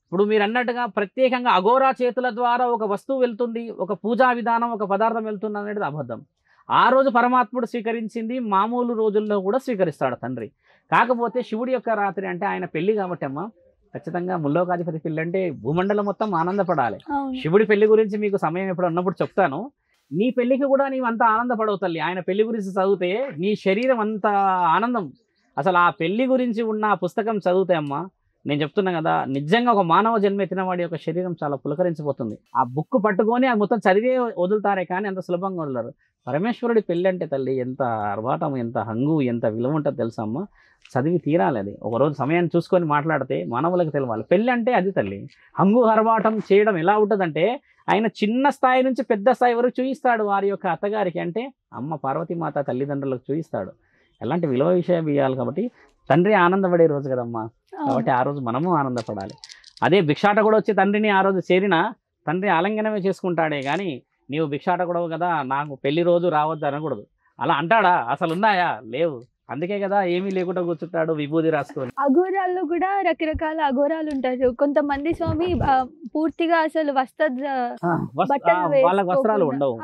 ఇప్పుడు మీరు అన్నట్టుగా ప్రత్యేకంగా అఘోరా చేతుల ద్వారా ఒక వస్తువు వెళ్తుంది, ఒక పూజా విధానం, ఒక పదార్థం వెళ్తుంది అనేది అబద్ధం. ఆ రోజు పరమాత్ముడు స్వీకరించింది మామూలు రోజుల్లో కూడా స్వీకరిస్తాడు తండ్రి. కాకపోతే శివుడి యొక్క రాత్రి అంటే ఆయన పెళ్లి కాబట్టి అమ్మ, ఖచ్చితంగా ముల్లోకాధిపతి పెళ్లి అంటే భూమండలం మొత్తం ఆనందపడాలి. శివుడి పెళ్లి గురించి మీకు సమయం ఎప్పుడు ఉన్నప్పుడు చెప్తాను. నీ పెళ్లికి కూడా నీవు అంత ఆనందపడవు తల్లి. ఆయన పెళ్లి గురించి చదివితే నీ శరీరం అంత ఆనందం. అసలు ఆ పెళ్లి గురించి ఉన్న ఆ పుస్తకం చదివితే అమ్మ, నేను చెప్తున్నా కదా, నిజంగా ఒక మానవ జన్మ ఎత్తిన వాడి యొక్క శరీరం చాలా పులకరించిపోతుంది. ఆ బుక్ పట్టుకొని అది మొత్తం చదివే వదులుతారే కానీ అంత సులభంగా వదలరు. పరమేశ్వరుడి పెళ్ళి అంటే తల్లి ఎంత అర్వాటం, ఎంత హంగు, ఎంత విలువ ఉంటుందో తెలుసా అమ్మ. చదివి తీరాలి. అది ఒకరోజు సమయాన్ని చూసుకొని మాట్లాడితే మానవులకు తెలవాలి. పెళ్ళి అంటే అది తల్లి. హంగు హర్వాటం చేయడం ఎలా ఉంటుందంటే ఆయన చిన్న స్థాయి నుంచి పెద్ద స్థాయి వరకు చూపిస్తాడు వారి యొక్క అత్తగారికి, అంటే అమ్మ పార్వతీమాత తల్లిదండ్రులకు చూపిస్తాడు. ఎలాంటి విలువ విషయం ఇవ్వాలి కాబట్టి తండ్రి ఆనందపడే రోజు కదమ్మా. కాబట్టి ఆ రోజు మనము ఆనందపడాలి. అదే భిక్షాట కూడా వచ్చి తండ్రిని ఆ రోజు చేరినా తండ్రి ఆలింగనమే చేసుకుంటాడే కానీ నీవు భిక్షాట కూడా కదా నాకు పెళ్లి రోజు రావద్దు అనకూడదు. అలా అంటాడా? అసలు ఉన్నాయా? లేవు. అందుకే కదా ఏమీ లేకుండా కూర్చుంటాడు విభూది రాసుకొని. అఘోరాల్లో కూడా రకరకాల అఘోరాలు ఉంటారు. కొంతమంది స్వామి పూర్తిగా అసలు వాళ్ళకి వస్త్రాలు ఉండవు,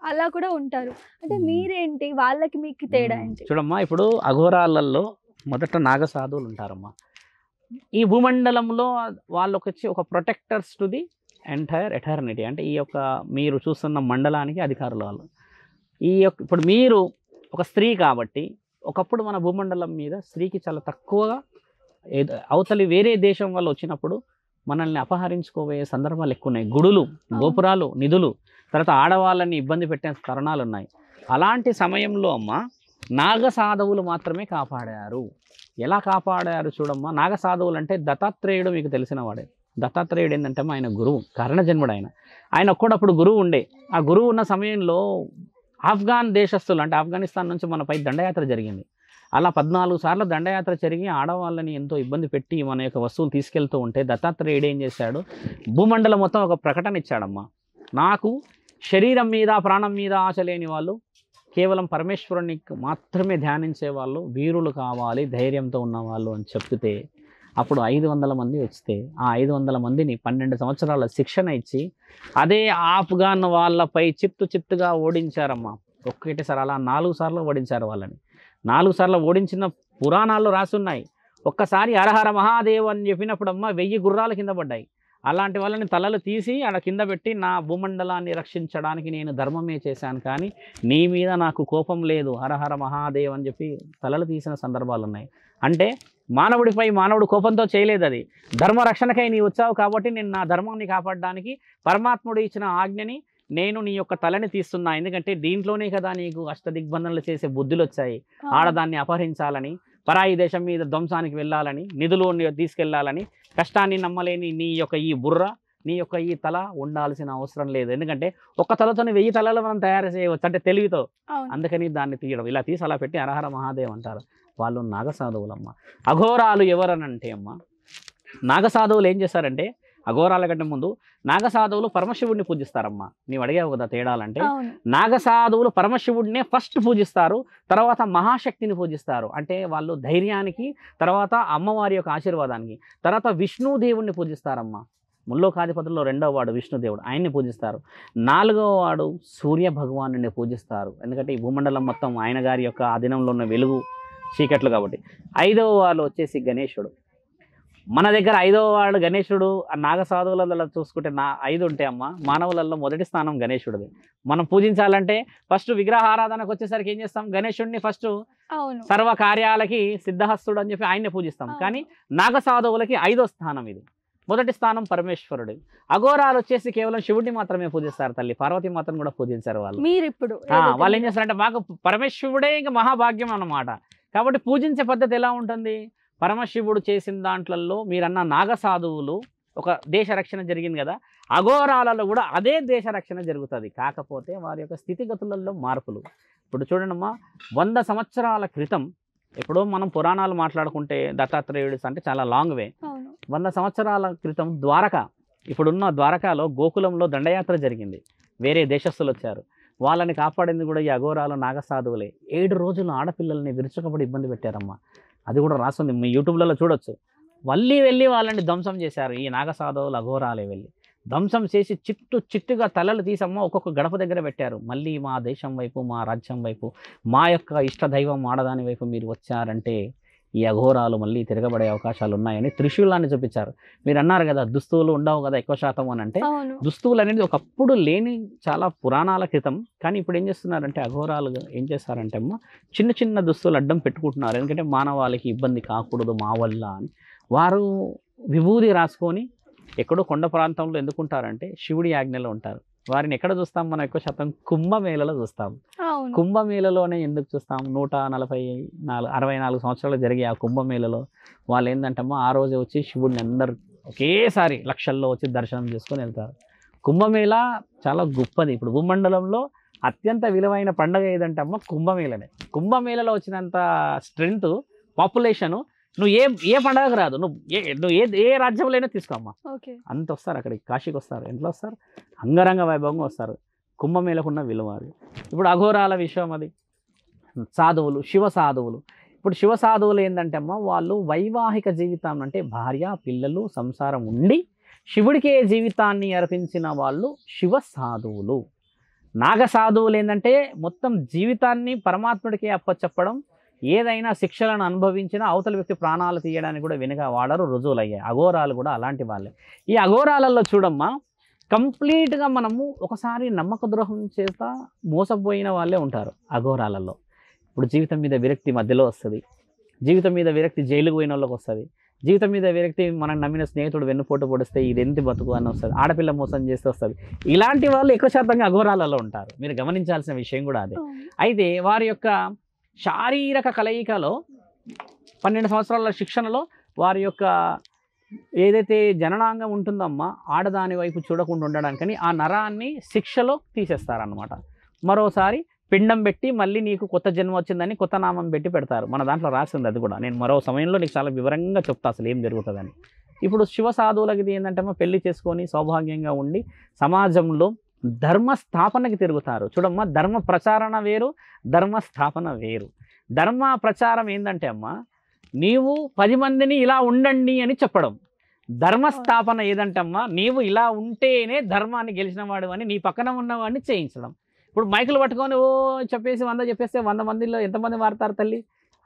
అలా కూడా ఉంటారు. అంటే మీరేంటి, వాళ్ళకి మీకు తేడా ఏంటి? చూడమ్మా, ఇప్పుడు అఘోరాలలో మొదట నాగసాధువులు ఉంటారమ్మా. ఈ భూమండలంలో వాళ్ళకి వచ్చి ఒక protectors to the entire eternity. అంటే ఈ యొక్క మీరు చూస్తున్న మండలానికి అధికారులు వాళ్ళు. ఈ యొక్క ఇప్పుడు మీరు ఒక స్త్రీ కాబట్టి ఒకప్పుడు మన భూమండలం మీద స్త్రీకి చాలా తక్కువగా అవతలి వేరే దేశం వాళ్ళు వచ్చినప్పుడు మనల్ని అపహరించుకోబోయే సందర్భాలు ఎక్కువ ఉన్నాయి. గుడులు, గోపురాలు, నిధులు, తర్వాత ఆడవాళ్ళని ఇబ్బంది పెట్టే తరుణాలు ఉన్నాయి. అలాంటి సమయంలో అమ్మ నాగసాధువులు మాత్రమే కాపాడారు. ఎలా కాపాడారు చూడమ్మా. నాగసాధువులు అంటే దత్తాత్రేయుడు మీకు తెలిసిన వాడే. దత్తాత్రేయుడు ఏంటంటే ఆయన గురువు, కారణజన్ముడు. ఆయన ఒక్కడప్పుడు గురువు ఉండే. ఆ గురువు ఉన్న సమయంలో ఆఫ్ఘాన్ దేశస్తులు అంటే ఆఫ్ఘనిస్తాన్ నుంచి మనపై దండయాత్ర జరిగింది. అలా 14 సార్లు దండయాత్ర జరిగి ఆడవాళ్ళని ఎంతో ఇబ్బంది పెట్టి మన యొక్క వస్తువులు తీసుకెళ్తూ ఉంటే దత్తాత్రేయుడు ఏం చేశాడు, భూమండలం మొత్తం ఒక ప్రకటన ఇచ్చాడమ్మా. నాకు శరీరం మీద ప్రాణం మీద ఆశ లేని వాళ్ళు, కేవలం పరమేశ్వరుని మాత్రమే ధ్యానించే వాళ్ళు వీరులు కావాలి, ధైర్యంతో ఉన్నవాళ్ళు అని చెప్తే అప్పుడు 500 మంది వస్తే ఆ 500 మందిని 12 సంవత్సరాల శిక్షణ ఇచ్చి అదే ఆఫ్ఘాన్ వాళ్ళపై చిత్తుగా ఓడించారమ్మా. ఒక్కటేసారి అలా 4 సార్లు ఓడించారు వాళ్ళని. 4 సార్లు ఓడించిన పురాణాల్లో రాసున్నాయి. ఒక్కసారి హరహర మహాదేవ్ అని చెప్పినప్పుడు అమ్మ 1000 గుర్రాలు కింద పడ్డాయి. అలాంటి వాళ్ళని తలలు తీసి అలా కింద పెట్టి నా భూమండలాన్ని రక్షించడానికి నేను ధర్మమే చేశాను, కానీ నీ మీద నాకు కోపం లేదు, హరహర మహాదేవ్ అని చెప్పి తలలు తీసిన సందర్భాలు ఉన్నాయి. అంటే మానవుడిపై మానవుడు కోపంతో చేయలేదు, అది ధర్మరక్షణకై నీ వచ్చావు కాబట్టి నేను నా ధర్మాన్ని కాపాడడానికి పరమాత్ముడు ఇచ్చిన ఆజ్ఞని నేను నీ యొక్క తలని తీస్తున్నా. ఎందుకంటే దీంట్లోనే కదా నీకు అష్టదిగ్బంధనలు చేసే బుద్ధులు వచ్చాయి. ఆడదాన్ని అపహరించాలని, పరాయి దేశం మీద ధ్వంసానికి వెళ్ళాలని, నిధులు తీసుకెళ్లాలని, కష్టాన్ని నమ్మలేని నీ యొక్క ఈ బుర్ర, నీ యొక్క ఈ తల ఉండాల్సిన అవసరం లేదు. ఎందుకంటే ఒక్క తలతోని 1000 తలలు మనం తయారు చేయవచ్చు, అంటే తెలివితో. అందుకని దాన్ని తీయడం, ఇలా తీసి అలా పెట్టి హరహర మహాదేవ్ అంటారు. వాళ్ళు నాగసాధువులమ్మ. అఘోరాలు ఎవరనంటే అమ్మ, నాగసాధువులు ఏం చేస్తారంటే అఘోరాల కంటే ముందు నాగసాధువులు పరమశివుడిని పూజిస్తారమ్మా. నీవు అడిగావు కదా తేడాలంటే, నాగసాధువులు పరమశివుడినే ఫస్ట్ పూజిస్తారు, తర్వాత మహాశక్తిని పూజిస్తారు. అంటే వాళ్ళు ధైర్యానికి, తర్వాత అమ్మవారి యొక్క ఆశీర్వాదానికి, తర్వాత విష్ణుదేవుడిని పూజిస్తారమ్మా. ముల్లోకాధిపతుల్లో 2వ వాడు విష్ణుదేవుడు, ఆయన్ని పూజిస్తారు. 4వ వాడు సూర్య భగవానుని పూజిస్తారు. ఎందుకంటే ఈ భూమండలం మొత్తం ఆయన గారి యొక్క ఆధీనంలో ఉన్న వెలుగు చీకట్లు కాబట్టి. 5వ వాడు వచ్చేసి గణేశుడు. మన దగ్గర 5వ వాడు గణేశుడు. నాగసాధువులలో చూసుకుంటే 5 ఉంటాయి అమ్మ. మానవులలో మొదటి స్థానం గణేశుడిది. మనం పూజించాలంటే ఫస్ట్ విగ్రహారాధనకు వచ్చేసరికి ఏం చేస్తాం, గణేశుడిని ఫస్ట్ సర్వ కార్యాలకి సిద్ధహస్తుడు అని చెప్పి ఆయన్ని పూజిస్తాం. కానీ నాగసాధువులకి 5వ స్థానం ఇది. మొదటి స్థానం పరమేశ్వరుడు. అఘోరాలు వచ్చేసి కేవలం శివుడిని మాత్రమే పూజిస్తారు తల్లి, పార్వతీ మాతను కూడా పూజించారు వాళ్ళు. వాళ్ళు ఏం చేస్తారంటే మాకు పరమేశ్వరుడే ఇంకా మహాభాగ్యం అన్నమాట. కాబట్టి పూజించే పద్ధతి ఎలా ఉంటుంది, పరమశివుడు చేసిన దాంట్లలో మీరన్న నాగసాధువులు ఒక దేశ రక్షణ జరిగింది కదా, అఘోరాలలో కూడా అదే దేశ రక్షణ జరుగుతుంది. కాకపోతే వారి యొక్క స్థితిగతులలో మార్పులు. ఇప్పుడు చూడండమ్మా, 100 సంవత్సరాల క్రితం, ఎప్పుడో మనం పురాణాలు మాట్లాడుకుంటే దత్తాత్రేయుడు అంటే చాలా లాంగ్ వే. 100 సంవత్సరాల క్రితం ద్వారక, ఇప్పుడున్న ద్వారకాలో గోకులంలో దండయాత్ర జరిగింది. వేరే దేశస్తులు వచ్చారు. వాళ్ళని కాపాడింది కూడా ఈ అఘోరాలు నాగసాధువులే. 7 రోజులు ఆడపిల్లల్ని విరుచుకపడి ఇబ్బంది పెట్టారమ్మా. అది కూడా రాస్తుంది, మీ యూట్యూబ్లలో చూడొచ్చు. మళ్ళీ వెళ్ళి వాళ్ళని ధ్వంసం చేశారు ఈ నాగసాధువులు, అఘోరాలే వెళ్ళి ధ్వంసం చేసి చిట్టుగా తలలు తీసమ్మ ఒక్కొక్క గడప దగ్గర పెట్టారు. మళ్ళీ మా దేశం వైపు, మా రాజ్యం వైపు, మా యొక్క ఇష్టదైవం ఆడదాని వైపు మీరు వచ్చారంటే ఈ అఘోరాలు మళ్ళీ తిరగబడే అవకాశాలు ఉన్నాయని త్రిశూలాన్ని చూపించారు. మీరు అన్నారు కదా దుస్తువులు ఉండవు కదా ఎక్కువ శాతం అని. అంటే దుస్తువులు అనేది ఒకప్పుడు లేని చాలా పురాణాల క్రితం, కానీ ఇప్పుడు ఏం చేస్తున్నారంటే అఘోరాలు ఏం చేస్తారంటే అమ్మ చిన్న దుస్తువులు అడ్డం పెట్టుకుంటున్నారు. ఎందుకంటే మానవాళికి ఇబ్బంది కాకూడదు మా వల్ల అని. వారు విభూది రాసుకొని ఎక్కడో కొండ ప్రాంతంలో ఎందుకుంటారంటే శివుడి ఆజ్ఞలో ఉంటారు. వారిని ఎక్కడ చూస్తాం మనం ఎక్కువ శాతం కుంభమేళలో చూస్తాం. కుంభమేళలోనే ఎందుకు చూస్తాం? 164 సంవత్సరాలు జరిగే ఆ కుంభమేళలో వాళ్ళు ఏంటంటమ్మా ఆ రోజే వచ్చి శివుడిని అందరు ఒకేసారి లక్షల్లో వచ్చి దర్శనం చేసుకొని వెళ్తారు. కుంభమేళ చాలా గొప్పది. ఇప్పుడు భూమండలంలో అత్యంత విలువైన పండుగ ఏదంటమ్మా కుంభమేళనే. కుంభమేళలో వచ్చినంత స్ట్రెంగ్త్ పాపులేషను నువ్వు ఏ పండగకు రాదు. నువ్వు ఏ రాజ్యంలో అయినా తీసుకోమ్మా, అంత వస్తారు అక్కడికి. కాశీకి వస్తారు. ఎంతలో వస్తారు? అంగరంగ వైభవంగా వస్తారు. కుంభమేళకున్న విలువ అది. ఇప్పుడు అఘోరాల విషయం అది. సాధువులు, శివ సాధువులు. ఇప్పుడు శివ సాధువులు ఏంటంటే అమ్మ వాళ్ళు వైవాహిక జీవితం అంటే భార్య పిల్లలు సంసారం ఉండి శివుడికే జీవితాన్ని అర్పించిన వాళ్ళు శివ సాధువులు. నాగ సాధువులు ఏంటంటే మొత్తం జీవితాన్ని పరమాత్ముడికి అప్పచెప్పడం, ఏదైనా శిక్షలను అనుభవించినా అవతల వ్యక్తి ప్రాణాలు తీయడానికి కూడా వెనుక వాడరు, రుజువులయ్యాయి. అఘోరాలు కూడా అలాంటి వాళ్ళే. ఈ అఘోరాలలో చూడమ్మా కంప్లీట్గా మనము ఒకసారి నమ్మక ద్రోహం చేత మోసపోయిన వాళ్ళే ఉంటారు అఘోరాలలో. ఇప్పుడు జీవితం మీద విరక్తి మధ్యలో వస్తుంది, జీవితం మీద విరక్తి జైలుకు పోయిన వాళ్ళకి వస్తుంది, జీవితం మీద విరక్తి మనం నమ్మిన స్నేహితుడు వెన్నుపోటు పొడిస్తే ఇది ఎంత బతుకు అని వస్తుంది, ఆడపిల్ల మోసం చేస్తే వస్తుంది. ఇలాంటి వాళ్ళు ఎక్కువ శాతంగా అఘోరాలలో ఉంటారు. మీరు గమనించాల్సిన విషయం కూడా అదే. అయితే వారి యొక్క శారీరక కలయికలో 12 సంవత్సరాల శిక్షణలో వారి యొక్క ఏదైతే జననాంగం ఉంటుందమ్మా ఆడదాని వైపు చూడకుండా ఉండడానికని ఆ నరాన్ని శిక్షలో తీసేస్తారనమాట. మరోసారి పిండం పెట్టి మళ్ళీ నీకు కొత్త జన్మ వచ్చిందని కొత్త నామం పెట్టి పెడతారు. మన దాంట్లో రాసింది అది కూడా. నేను మరో సమయంలో నీకు చాలా వివరంగా చెప్తా అసలు ఏం జరుగుతుందని. ఇప్పుడు శివ సాధువులకి ఇది ఏంటంటే పెళ్లి చేసుకొని సౌభాగ్యంగా ఉండి సమాజంలో ధర్మ స్థాపనకి తిరుగుతారు. చూడమ్మా ధర్మ ప్రచారణ వేరు, ధర్మ స్థాపన వేరు. ధర్మ ప్రచారం ఏంటంటే అమ్మా నీవు 10 మందిని ఇలా ఉండండి అని చెప్పడం. ధర్మస్థాపన ఏదంటే అమ్మా నీవు ఇలా ఉంటేనే ధర్మాన్ని గెలిచిన వాడు అని నీ పక్కన ఉన్నవాడిని చేయించడం. ఇప్పుడు మైకులు పట్టుకొని చెప్పేసి 100 చెప్పేస్తే 100 మందిలో ఎంతమంది మారుతారు తల్లి?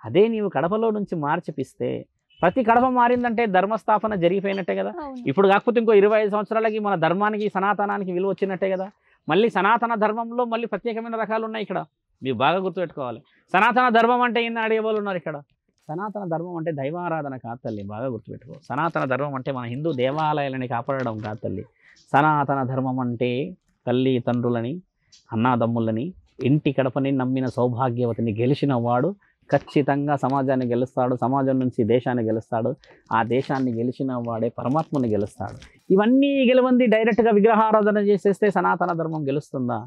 అదే నీవు కడపలో నుంచి మార్చిపిస్తే ప్రతి కడప మారిందంటే ధర్మస్థాపన జరిగిపోయినట్టే కదా. ఇప్పుడు కాకపోతే ఇంకో 25 సంవత్సరాలకి మన ధర్మానికి సనాతనానికి విలువ వచ్చినట్టే కదా. మళ్ళీ సనాతన ధర్మంలో మళ్ళీ ప్రత్యేకమైన రకాలు ఉన్నాయి ఇక్కడ, మీరు బాగా గుర్తుపెట్టుకోవాలి. సనాతన ధర్మం అంటే ఏందని అడిగే వాళ్ళు ఉన్నారు ఇక్కడ. సనాతన ధర్మం అంటే దైవారాధన కాదు తల్లి, బాగా గుర్తుపెట్టుకో. సనాతన ధర్మం అంటే మన హిందూ దేవాలయాలని కాపాడడం కాదు తల్లి. సనాతన ధర్మం అంటే తల్లి తండ్రులని అన్నాదమ్ములని ఇంటి కడపని నమ్మిన సౌభాగ్యవతిని గెలిచిన వాడు ఖచ్చితంగా సమాజాన్ని గెలుస్తాడు, సమాజం నుంచి దేశాన్ని గెలుస్తాడు, ఆ దేశాన్ని గెలిచిన వాడే పరమాత్మని గెలుస్తాడు. ఇవన్నీ గెలవంది డైరెక్ట్గా విగ్రహారాధన చేసేస్తే సనాతన ధర్మం గెలుస్తుందా?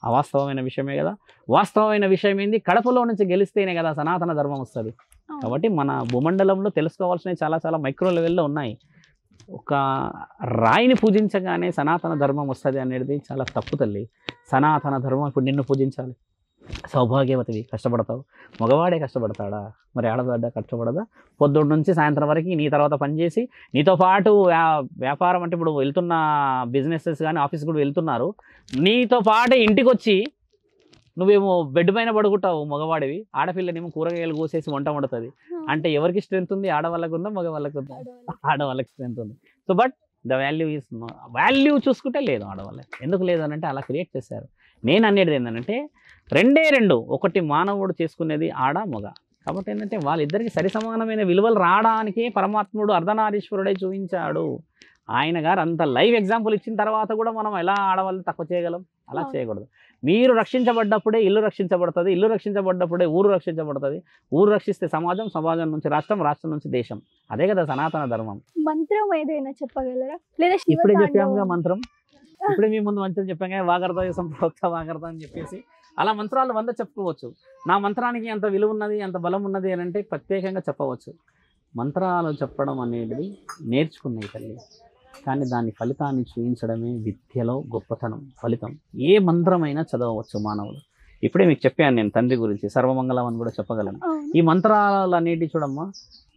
అవాస్తవమైన విషయమే కదా. వాస్తవమైన విషయం ఏంది? కడపలో నుంచి గెలిస్తేనే కదా సనాతన ధర్మం వస్తుంది. కాబట్టి మన భూమండలంలో తెలుసుకోవాల్సినవి చాలా చాలా మైక్రో లెవెల్లో ఉన్నాయి. ఒక రాయిని పూజించగానే సనాతన ధర్మం వస్తుంది అనేది చాలా తప్పు తల్లి. సనాతన ధర్మం ఇప్పుడు నిన్ను పూజించాలి. సౌభాగ్యవతివి, కష్టపడతావు. మగవాడే కష్టపడతాడా? మరి ఆడబడ్డ కష్టపడదా? పొద్దున్న నుంచి సాయంత్రం వరకు నీ తర్వాత పనిచేసి నీతో పాటు వ్యాపారం అంటే ఇప్పుడు వెళ్తున్న బిజినెసెస్ కానీ ఆఫీస్ కూడా వెళ్తున్నారు, నీతో పాటు ఇంటికి వచ్చి నువ్వేమో బెడ్ పైన పడుకుంటావు మగవాడివి, ఆడపిల్లనేమో కూరగాయలు కోసేసి వంట వండుతుంది. అంటే ఎవరికి స్ట్రెంత్ ఉంది? ఆడవాళ్ళకు ఉందా మగవాళ్ళకు ఉందా? ఆడవాళ్ళకి స్ట్రెంత్ ఉంది. సో బట్ ద వాల్యూ చూసుకుంటే లేదు ఆడవాళ్ళకి. ఎందుకు లేదు అని అంటే అలా క్రియేట్ చేశారు. నేను అనేది ఏంటంటే రెండు, ఒకటి మానవుడు చేసుకునేది ఆడ మగ. కాబట్టి ఏంటంటే వాళ్ళిద్దరికి సరి సమానమైన విలువలు రావడానికే పరమాత్ముడు అర్ధనారీశ్వరుడే చూపించాడు. ఆయన గారు అంత లైవ్ ఎగ్జాంపుల్ ఇచ్చిన తర్వాత కూడా మనం ఎలా ఆడవాళ్ళని తక్కువ చేయగలం? అలా చేయకూడదు. మీరు రక్షించబడ్డప్పుడే ఇల్లు రక్షించబడుతుంది, ఇల్లు రక్షించబడ్డప్పుడే ఊరు రక్షించబడుతుంది, ఊరు రక్షిస్తే సమాజం, సమాజం నుంచి రాష్ట్రం, రాష్ట్రం నుంచి దేశం. అదే కదా సనాతన ధర్మం. మంత్రం ఏదైనా చెప్పగలరా? లేదా ఇప్పుడే చెప్పాముగా మంత్రం, ఇప్పుడే మీ ముందు మంత్రం చెప్పాం కదా, వాగర్త సంప్రోక్త వాగర్త అని చెప్పేసి. అలా మంత్రాలు 100 చెప్పుకోవచ్చు. నా మంత్రానికి ఎంత విలువ ఉన్నది, ఎంత బలం ఉన్నది అని అంటే ప్రత్యేకంగా చెప్పవచ్చు. మంత్రాలు చెప్పడం అనేది నేర్చుకున్నాయి తల్లి. కానీ దాని ఫలితాన్ని చూపించడమే విద్యలో గొప్పతనం. ఫలితం ఏ మంత్రమైనా చదవవచ్చు మానవులు. ఇప్పుడే మీకు చెప్పాను నేను తండ్రి గురించి, సర్వమంగళం అని కూడా చెప్పగలను. ఈ మంత్రాలు అనేటి చూడమ్మా,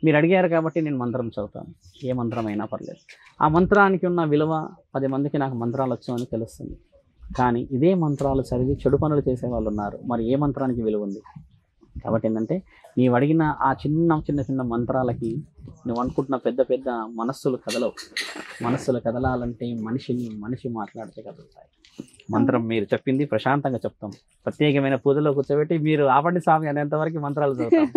మీరు అడిగారు కాబట్టి నేను మంత్రం చదువుతాను. ఏ మంత్రమైనా పర్లేదు. ఆ మంత్రానికి ఉన్న విలువ 10 మందికి నాకు మంత్రాలు వచ్చామని తెలుస్తుంది. కానీ ఇదే మంత్రాలు చదివి చెడు పనులు చేసే వాళ్ళు ఉన్నారు. మరి ఏ మంత్రానికి విలువ ఉంది? కాబట్టి ఏంటంటే నీవు అడిగిన ఆ చిన్న చిన్న చిన్న మంత్రాలకి నువ్వు అనుకుంటున్న పెద్ద పెద్ద మనస్సులు కదలవు. మనస్సులు కదలాలంటే మనిషి మాట్లాడితే కదులుతాయి. మంత్రం మీరు చెప్పింది ప్రశాంతంగా చెప్తాం. ప్రత్యేకమైన పూజలో కూర్చోబెట్టి మీరు ఆపండి స్వామి అనేంతవరకు మంత్రాలు చదువుతాం.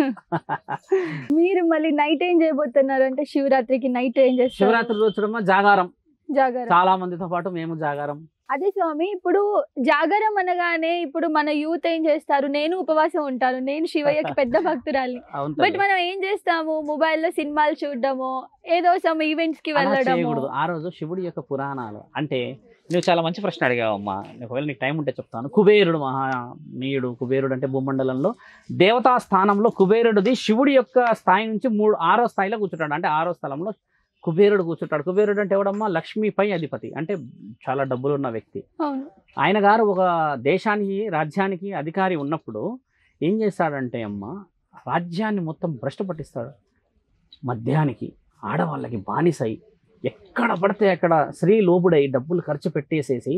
మీరు మళ్ళీ నైట్ ఏం చేయబోతున్నారు అంటే శివరాత్రికి నైట్ ఏం చేస్తారు? శివరాత్రి రోజు జాగారం. జాగారం. చాలా మందితో పాటు మేము జాగారం. అదే స్వామి, ఇప్పుడు జాగారం అనగానే ఇప్పుడు మన యూత్ ఏం చేస్తారు, నేను ఉపవాసం ఉంటాను, నేను శివయ్యకి పెద్ద భక్తురాలి. బట్ మనం ఏం చేస్తాము, మొబైల్లో సినిమాలు చూడడము, ఏదో సమ్ ఈవెంట్స్ కి వెళ్ళడము. ఆ రోజు శివుడి యొక్క పురాణాలు అంటే నువ్వు చాలా మంచి ప్రశ్న అడిగావమ్మా. ఒకవేళ నీకు టైం ఉంటే చెప్తాను. కుబేరుడు మహానీయుడు. కుబేరుడు అంటే భూమండలంలో దేవతా స్థానంలో కుబేరుడిది శివుడి యొక్క స్థాయి నుంచి 6వ స్థాయిలో కూర్చుంటాడు. అంటే 6వ స్థలంలో కుబేరుడు కూర్చుంటాడు. కుబేరుడు అంటే ఎవడమ్మా? లక్ష్మీపై అధిపతి, అంటే చాలా డబ్బులున్న వ్యక్తి. ఆయన గారు ఒక దేశానికి రాజ్యానికి అధికారి ఉన్నప్పుడు ఏం చేస్తాడంటే అమ్మ, రాజ్యాన్ని మొత్తం భ్రష్టు పట్టిస్తాడు. మద్యానికి, ఆడవాళ్ళకి బానిసై, ఎక్కడ పడితే అక్కడ స్త్రీ లోబుడై డబ్బులు ఖర్చు పెట్టేసేసి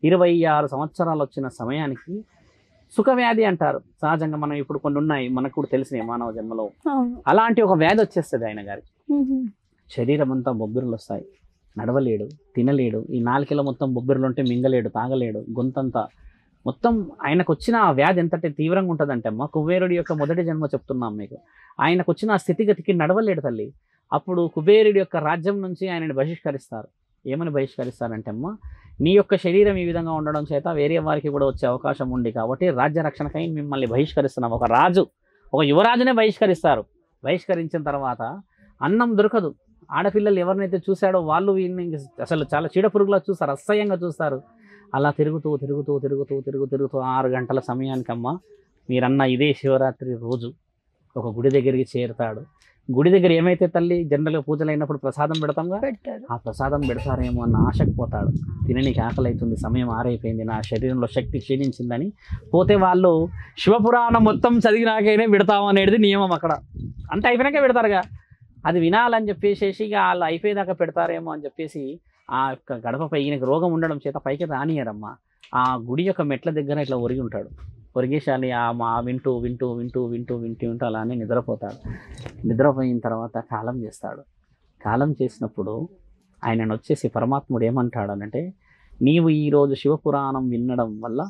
26 సంవత్సరాలు వచ్చిన సమయానికి సుఖవ్యాధి అంటారు. సహజంగా మనం ఇప్పుడు కొన్ని ఉన్నాయి, మనకు కూడా తెలిసినాయి మానవ జన్మలో. అలాంటి ఒక వ్యాధి వచ్చేస్తుంది ఆయన గారికి. శరీరం అంతా బొబ్బిరులు వస్తాయి, నడవలేడు, తినలేడు. ఈ 4 కిలో మొత్తం బొబ్బిరులు ఉంటే మింగలేడు, తాగలేడు. గొంతంతా మొత్తం ఆయనకు వచ్చిన ఆ వ్యాధి ఎంతటి తీవ్రంగా ఉంటుందంటే అమ్మ, కుబేరుడి యొక్క మొదటి జన్మ చెప్తున్నాం మీకు. ఆయనకు వచ్చిన ఆ స్థితిగతికి నడవలేడు తల్లి. అప్పుడు కుబేరుడి యొక్క రాజ్యం నుంచి ఆయనని బహిష్కరిస్తారు. ఏమని బహిష్కరిస్తారంటే అమ్మ, నీ యొక్క శరీరం ఈ విధంగా ఉండడం చేత వేరే వారికి కూడా వచ్చే అవకాశం ఉంది కాబట్టి రాజ్య రక్షణకై మిమ్మల్ని బహిష్కరిస్తున్నాం. ఒక రాజు, ఒక యువరాజునే బహిష్కరిస్తారు. బహిష్కరించిన తర్వాత అన్నం దొరకదు. ఆడపిల్లలు ఎవరినైతే చూశాడో వాళ్ళు వీళ్ళని అసలు చాలా చీడపురుగులా చూస్తారు, అసహ్యంగా చూస్తారు. అలా తిరుగుతూ 6 గంటల సమయానికమ్మ, మీరన్న ఇదే శివరాత్రి రోజు ఒక గుడి దగ్గరికి చేరుతాడు. గుడి దగ్గర ఏమైతే తల్లి జనరల్గా పూజలు అయినప్పుడు ప్రసాదం పెడతాంగా, ఆ ప్రసాదం పెడతారేమో అన్న ఆశకు పోతాడు. తిననీకి ఆకలి అవుతుంది, సమయం ఆరైపోయింది, నా శరీరంలో శక్తి క్షీణించిందని పోతే వాళ్ళు శివపురాణం మొత్తం చదివినాకైనా పెడతాం అనేది నియమం. అక్కడ అంత అయిపోయినాక పెడతారుగా. అది వినాలని చెప్పేసి ఇక వాళ్ళు అయిపోయేదాకా పెడతారేమో అని చెప్పేసి ఆ యొక్క గడపపై ఈయనకు రోగం ఉండడం చేత పైకి రానియరమ్మ. ఆ గుడి యొక్క మెట్ల దగ్గర ఇట్లా ఒరిగి ఉంటాడు. ఒరిగేసాలి వింటూ అలానే నిద్రపోతాడు. నిద్రపోయిన తర్వాత కాలం చేస్తాడు. కాలం చేసినప్పుడు ఆయనను వచ్చేసి పరమాత్ముడు ఏమంటాడనంటే, నీవు ఈరోజు శివపురాణం వినడం వల్ల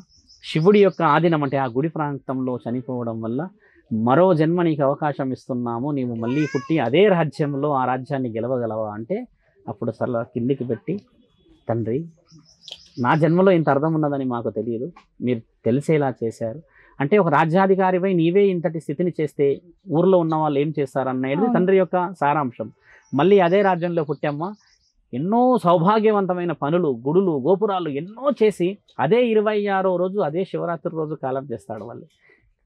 శివుడి యొక్క ఆధీనం అంటే ఆ గుడి ప్రాంతంలో చనిపోవడం వల్ల మరో జన్మ నీకు అవకాశం ఇస్తున్నాము, నీవు మళ్ళీ పుట్టి అదే రాజ్యంలో ఆ రాజ్యాన్ని గెలవగలవా అంటే, అప్పుడు అసలు కిందికి పెట్టి, తండ్రి నా జన్మలో ఇంత అర్థం ఉన్నదని మాకు తెలియదు, మీరు తెలిసేలా చేశారు. అంటే ఒక రాజ్యాధికారిపై నీవే ఇంతటి స్థితిని చేస్తే ఊర్లో ఉన్న వాళ్ళు ఏం చేస్తారనేది తండ్రి యొక్క సారాంశం. మళ్ళీ అదే రాజ్యంలో పుట్టమ్మ, ఎన్నో సౌభాగ్యవంతమైన పనులు, గుడులు, గోపురాలు ఎన్నో చేసి అదే 26వ రోజు అదే శివరాత్రి రోజు కాలం చేస్తాడు. వాళ్ళు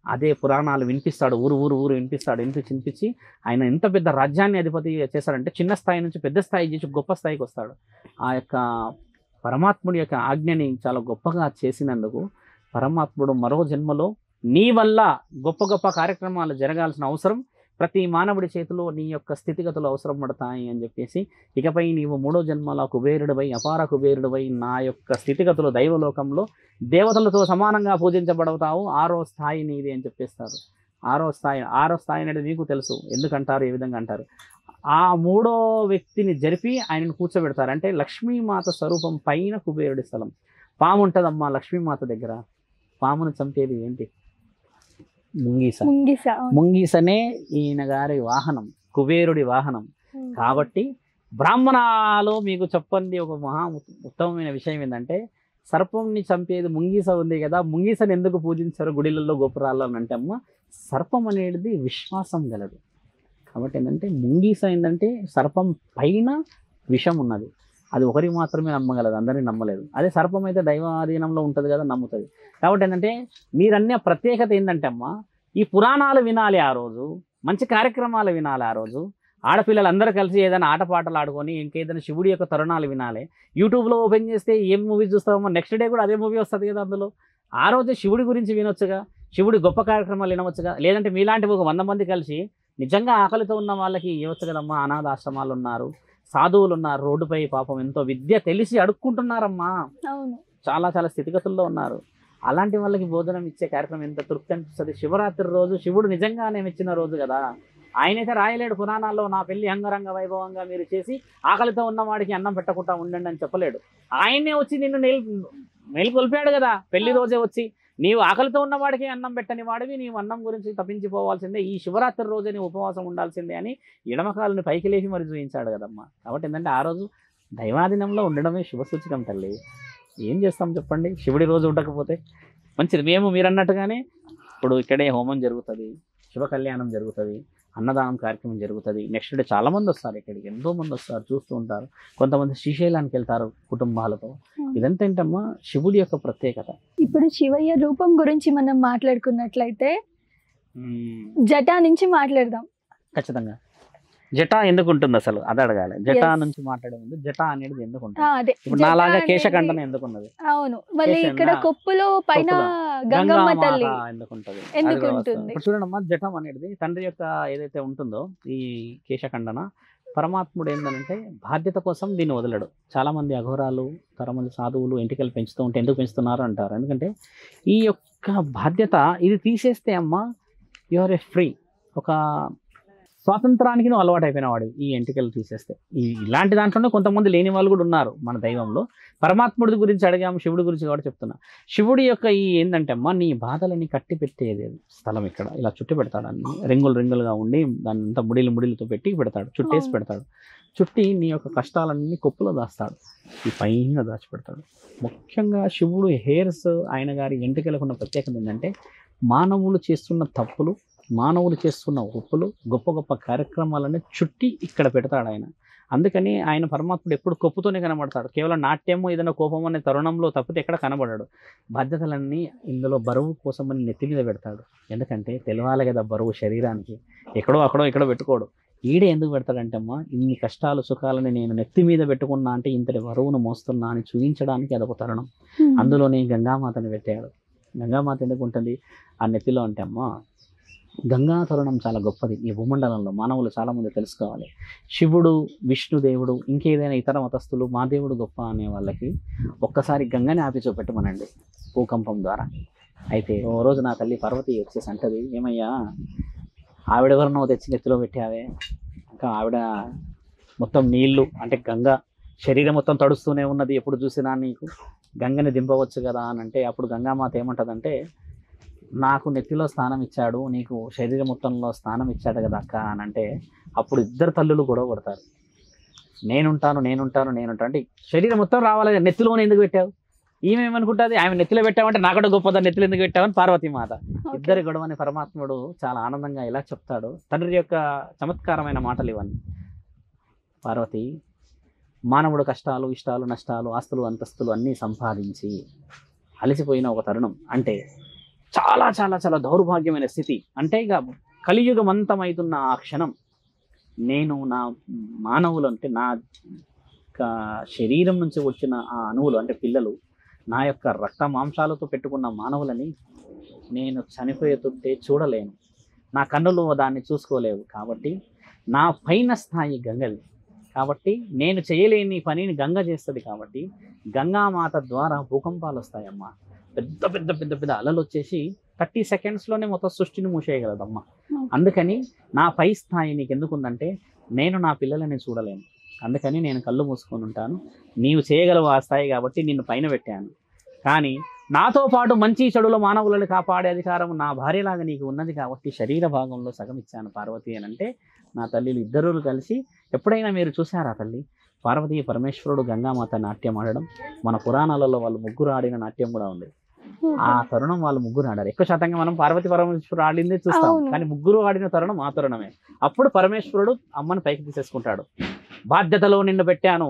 అదే పురాణాలు వినిపిస్తాడు, ఊరు వినిపిస్తాడు. వినిపించి ఆయన ఎంత పెద్ద రాజ్యాన్ని అధిపతి చేశాడంటే చిన్న స్థాయి నుంచి పెద్ద స్థాయి చేసి గొప్ప స్థాయికి వస్తాడు. ఆ యొక్క పరమాత్ముడి యొక్క ఆజ్ఞని చాలా గొప్పగా చేసినందుకు పరమాత్ముడు మరో జన్మలో నీ వల్ల గొప్ప గొప్ప కార్యక్రమాలు జరగాల్సిన అవసరం ప్రతి మానవుడి చేతిలో నీ యొక్క స్థితిగతులు అవసరం పడతాయి అని చెప్పేసి, ఇకపై నీవు 3వ జన్మలో కుబేరుడిపై, అపార కుబేరుడిపై నా యొక్క స్థితిగతులు దైవలోకంలో దేవతలతో సమానంగా పూజించబడతావు, 6వ స్థాయి నీది అని చెప్పేస్తారు. 6వ స్థాయి అనేది మీకు తెలుసు ఎందుకంటారు, ఏ విధంగా అంటారు. ఆ 3వ వ్యక్తిని జరిపి ఆయనను కూర్చోబెడతారు. అంటే లక్ష్మీమాత స్వరూపం పైన కుబేరుడి స్థలం. పాము ఉంటుందమ్మా లక్ష్మీమాత దగ్గర. పామును చంపేది ఏంటి? ముంగీసనే ఈయన గారి వాహనం, కుబేరుడి వాహనం. కాబట్టి బ్రాహ్మణాలు మీకు చెప్పండి ఒక మహా ఉత్తమమైన విషయం ఏంటంటే, సర్పంని చంపేది ముంగీస ఉంది కదా, ముంగీసని ఎందుకు పూజించారు గుడిలలో గోపురాల్లో అని అంటే అమ్మ, సర్పం అనేది విశ్వాసం గలదు. కాబట్టి ఏంటంటే ముంగీస ఏంటంటే సర్పం పైన విషం ఉన్నది, అది ఒకరికి మాత్రమే నమ్మగలదు, అందరినీ నమ్మలేదు. అదే సర్పం అయితే దైవాధీనంలో ఉంటుంది కదా, నమ్ముతుంది. కాబట్టి ఏంటంటే మీరన్న ప్రత్యేకత ఏంటంటే అమ్మ, ఈ పురాణాలు వినాలి ఆ రోజు, మంచి కార్యక్రమాలు వినాలి ఆ రోజు. ఆడపిల్లలు అందరూ కలిసి ఏదైనా ఆటపాటలు ఆడుకొని ఇంకేదైనా శివుడి యొక్క తరుణాలు వినాలి. యూట్యూబ్లో ఓపెన్ చేస్తే ఏం మూవీ చూస్తామో నెక్స్ట్ డే కూడా అదే మూవీ వస్తుంది కదా అందులో. ఆ రోజే శివుడి గురించి వినొచ్చుగా, శివుడి గొప్ప కార్యక్రమాలు వినవచ్చుగా. లేదంటే మీలాంటి ఒక 100 మంది కలిసి నిజంగా ఆకలితో ఉన్న వాళ్ళకి ఇవ్వచ్చు కదమ్మా. అనాథ ఆశ్రమాలు ఉన్నారు, సాధువులు ఉన్నారు, రోడ్డుపై పాపం ఎంతో విద్య తెలిసి అడుక్కుంటున్నారమ్మా, అవును. చాలా చాలా స్థితిగతుల్లో ఉన్నారు. అలాంటి వాళ్ళకి భోజనం ఇచ్చే కార్యక్రమం ఎంత తృప్తి అనిపిస్తుంది. శివరాత్రి రోజు శివుడు నిజంగానే మెచ్చిన రోజు కదా. ఆయనైతే రాయలేడు పురాణాల్లో నా పెళ్లి అంగరంగ వైభవంగా మీరు చేసి ఆకలితో ఉన్నవాడికి అన్నం పెట్టకుండా ఉండండి అని చెప్పలేడు. ఆయన్నే వచ్చి నిన్ను మేలుకొల్పాడు కదా పెళ్లి రోజే వచ్చి. నీవు ఆకలితో ఉన్నవాడికి అన్నం పెట్టని వాడివి, నీవు అన్నం గురించి తప్పించిపోవాల్సిందే, ఈ శివరాత్రి రోజే నీ ఉపవాసం ఉండాల్సిందే అని ఎడమకాలని పైకి లేపి మరి చూపించాడు కదమ్మా. కాబట్టి ఏంటంటే ఆ రోజు దైవాధీనంలో ఉండడమే శుభసూచకం తల్లి. ఏం చేస్తాం చెప్పండి శివుడి రోజు ఉండకపోతే. మంచిది. మీరు అన్నట్టుగానే ఇప్పుడు ఇక్కడే హోమం జరుగుతుంది, శుభ కళ్యాణం జరుగుతుంది, అన్నదానం కార్యక్రమం జరుగుతుంది. నెక్స్ట్ డే చాలా మంది వస్తారు, ఇక్కడికి ఎంతో మంది వస్తారు, చూస్తూ ఉంటారు. కొంతమంది శ్రీశైలానికి వెళ్తారు కుటుంబాలతో. ఇదంతా ఏంటమ్మా శివుడి యొక్క ప్రత్యేకత. ఇప్పుడు శివయ్య రూపం గురించి మనం మాట్లాడుకున్నట్లయితే జటా నుంచి మాట్లాడదాం. ఖచ్చితంగా. జటా ఎందుకు ఉంటుంది అసలు అది అడగాలి. జటా నుంచి మాట్లాడే ముందు జటా అనేది ఎందుకు ఉంటుంది? ఇప్పుడు నాలాగా కేశఖండన ఎందుకు ఉన్నది? అవును. మళ్ళీ ఇక్కడ కొప్పులో పైన గంగమ్మ తల్లి ఎందుకు ఉంటుంది? ఎందుకు ఉంటుంది? ఇప్పుడు చూడండి, జటం అనేది తండ్రి యొక్క ఏదైతే ఉంటుందో ఈ కేశఖండన, పరమాత్ముడు ఏంటంటే బాధ్యత కోసం దీన్ని వదలడు. చాలా మంది అఘోరాలు, చాలా మంది సాధువులు ఎంటికలు పెంచుతూ ఉంటే ఎందుకు పెంచుతున్నారు అంటారు. ఎందుకంటే ఈ యొక్క బాధ్యత ఇది తీసేస్తే అమ్మ యు ఆర్ ఏ ఫ్రీ, ఒక స్వాతంత్రానికి నువ్వు అలవాటు అయిపోయిన వాడు ఈ ఎంటికలు తీసేస్తే. ఇలాంటి దాంట్లోనే కొంతమంది లేని వాళ్ళు కూడా ఉన్నారు మన దైవంలో. పరమాత్ముడి గురించి అడిగాము, శివుడి గురించి కూడా చెప్తున్నా. శివుడి యొక్క ఈ ఏంటంటే అమ్మ నీ బాధలని కట్టి పెట్టేది స్థలం ఇక్కడ ఇలా చుట్టి పెడతాడు. అన్ని రింగులుగా ఉండి దాన్ని అంతా ముడిలతో పెట్టి పెడతాడు, చుట్టేసి పెడతాడు. చుట్టి నీ యొక్క కష్టాలన్నీ కొప్పులో దాస్తాడు, ఈ పైన దాచిపెడతాడు. ముఖ్యంగా శివుడు హెయిర్స్ ఆయన గారి ఎంటికలకు ఉన్న ప్రత్యేకత ఏంటంటే మానవులు చేస్తున్న తప్పులు, మానవులు చేస్తున్న ఒప్పులు, గొప్ప గొప్ప కార్యక్రమాలన్నీ చుట్టి ఇక్కడ పెడతాడు ఆయన. అందుకని ఆయన పరమాత్ముడు ఎప్పుడు కొప్పుతోనే కనబడతాడు. కేవలం నాట్యము ఏదైనా కోపం అనే తరుణంలో తప్పితే ఎక్కడ కనబడాడు. బాధ్యతలన్నీ ఇందులో బరువు కోసమని నెత్తి మీద పెడతాడు. ఎందుకంటే తెలవాలి కదా బరువు శరీరానికి, ఎక్కడో పెట్టుకోడు. ఈడే ఎందుకు పెడతాడంటే అమ్మా ఇన్ని కష్టాలు సుఖాలని నేను నెత్తి మీద పెట్టుకున్నా అంటే ఇంతటి బరువును మోస్తున్నా అని చూపించడానికి అదొక తరుణం. అందులోనే గంగామాతని పెట్టాడు. గంగామాత ఎందుకు ఉంటుంది ఆ నెత్తిలో అంటే అమ్మా గంగా తరుణం చాలా గొప్పది ఈ భూమండలంలో. మానవులు చాలామంది తెలుసుకోవాలి. శివుడు, విష్ణుదేవుడు, ఇంకేదైనా ఇతర మతస్థులు మా దేవుడు గొప్ప అనే వాళ్ళకి ఒక్కసారి గంగని ఆపి చూపెట్టమనండి భూకంపం ద్వారా. అయితే ఓ రోజు నా తల్లి పార్వతి వచ్చేసి అంటది, ఏమయ్యా ఆవిడెవరినో తెచ్చి నెత్తిలో పెట్టావే, ఇంకా ఆవిడ మొత్తం నీళ్లు అంటే గంగ శరీరం మొత్తం తడుస్తూనే ఉన్నది, ఎప్పుడు చూసినా నీకు గంగని దింపవచ్చు కదా అని అంటే అప్పుడు గంగామాత ఏమంటదంటే నాకు నెత్తిలో స్నానం ఇచ్చాడు, నీకు శరీరం మొత్తంలో స్నానం ఇచ్చాడు కదా అక్క అని అంటే అప్పుడు ఇద్దరు తల్లులు గొడవ పడతారు. నేనుంటాను అంటే శరీరం మొత్తం రావాలి, నెత్తిలోనే ఎందుకు పెట్టావు? ఈమె ఏమనుకుంటుంది, ఆమె నెత్తిలో పెట్టావంటే నాకడ గొప్పదా, నెత్తిలో ఎందుకు పెట్టావని పార్వతీమాత. ఇద్దరి గొడవని పరమాత్ముడు చాలా ఆనందంగా ఇలా చెప్తాడు. తండ్రి యొక్క చమత్కారమైన మాటలు ఇవన్నీ. పార్వతి మానవుడు కష్టాలు, ఇష్టాలు, నష్టాలు, ఆస్తులు, అంతస్తులు అన్నీ సంపాదించి అలసిపోయిన ఒక తరుణం అంటే చాలా చాలా చాలా దౌర్భాగ్యమైన స్థితి. అంటే ఇక కలియుగం అంతమవుతున్న ఆ క్షణం నేను నా మానవులు అంటే నా శరీరం నుంచి వచ్చిన ఆ అణువులు అంటే పిల్లలు, నా యొక్క రక్త మాంసాలతో పెట్టుకున్న మానవులని నేను చనిపోయేతుంటే చూడలేను, నా కన్నులు దాన్ని చూసుకోలేవు. కాబట్టి నా పైన స్థాయి గంగది. కాబట్టి నేను చేయలేని పనిని గంగ చేస్తుంది. కాబట్టి గంగామాత ద్వారా భూకంపాలు వస్తాయమ్మా. పెద్ద పెద్ద పెద్ద పెద్ద అలలు వచ్చేసి 30 సెకండ్స్లోనే మొత్తం సృష్టిని మూసేయగలదమ్మా. అందుకని నా పై స్థాయి నీకు ఎందుకుందంటే నేను నా పిల్లలని చూడలేను, అందుకని నేను కళ్ళు మూసుకొని ఉంటాను. నీవు చేయగలవు ఆ స్థాయి కాబట్టి నిన్ను పైన పెట్టాను. కానీ నాతో పాటు మంచి చెడుల మానవులను కాపాడే అధికారం నా భార్యలాగా నీకు ఉన్నది కాబట్టి శరీర భాగంలో సగం ఇచ్చాను పార్వతి అని అంటే నా తల్లిలు ఇద్దరూ కలిసి. ఎప్పుడైనా మీరు చూసారా తల్లి పార్వతీ పరమేశ్వరుడు గంగామాత నాట్యం ఆడడం? మన పురాణాలలో వాళ్ళు ముగ్గురు ఆడిన నాట్యం కూడా ఉంది. ఆ తరుణం వాళ్ళు ముగ్గురు ఆడారు. ఎక్కువ శాతంగా మనం పార్వతీ పరమేశ్వరుడు ఆడిందే చూస్తాం, కానీ ముగ్గురు ఆడిన తరుణం ఆ తరుణమే. అప్పుడు పరమేశ్వరుడు అమ్మని పైకి తీసేసుకుంటాడు. బాధ్యతలో నిన్ను పెట్టాను,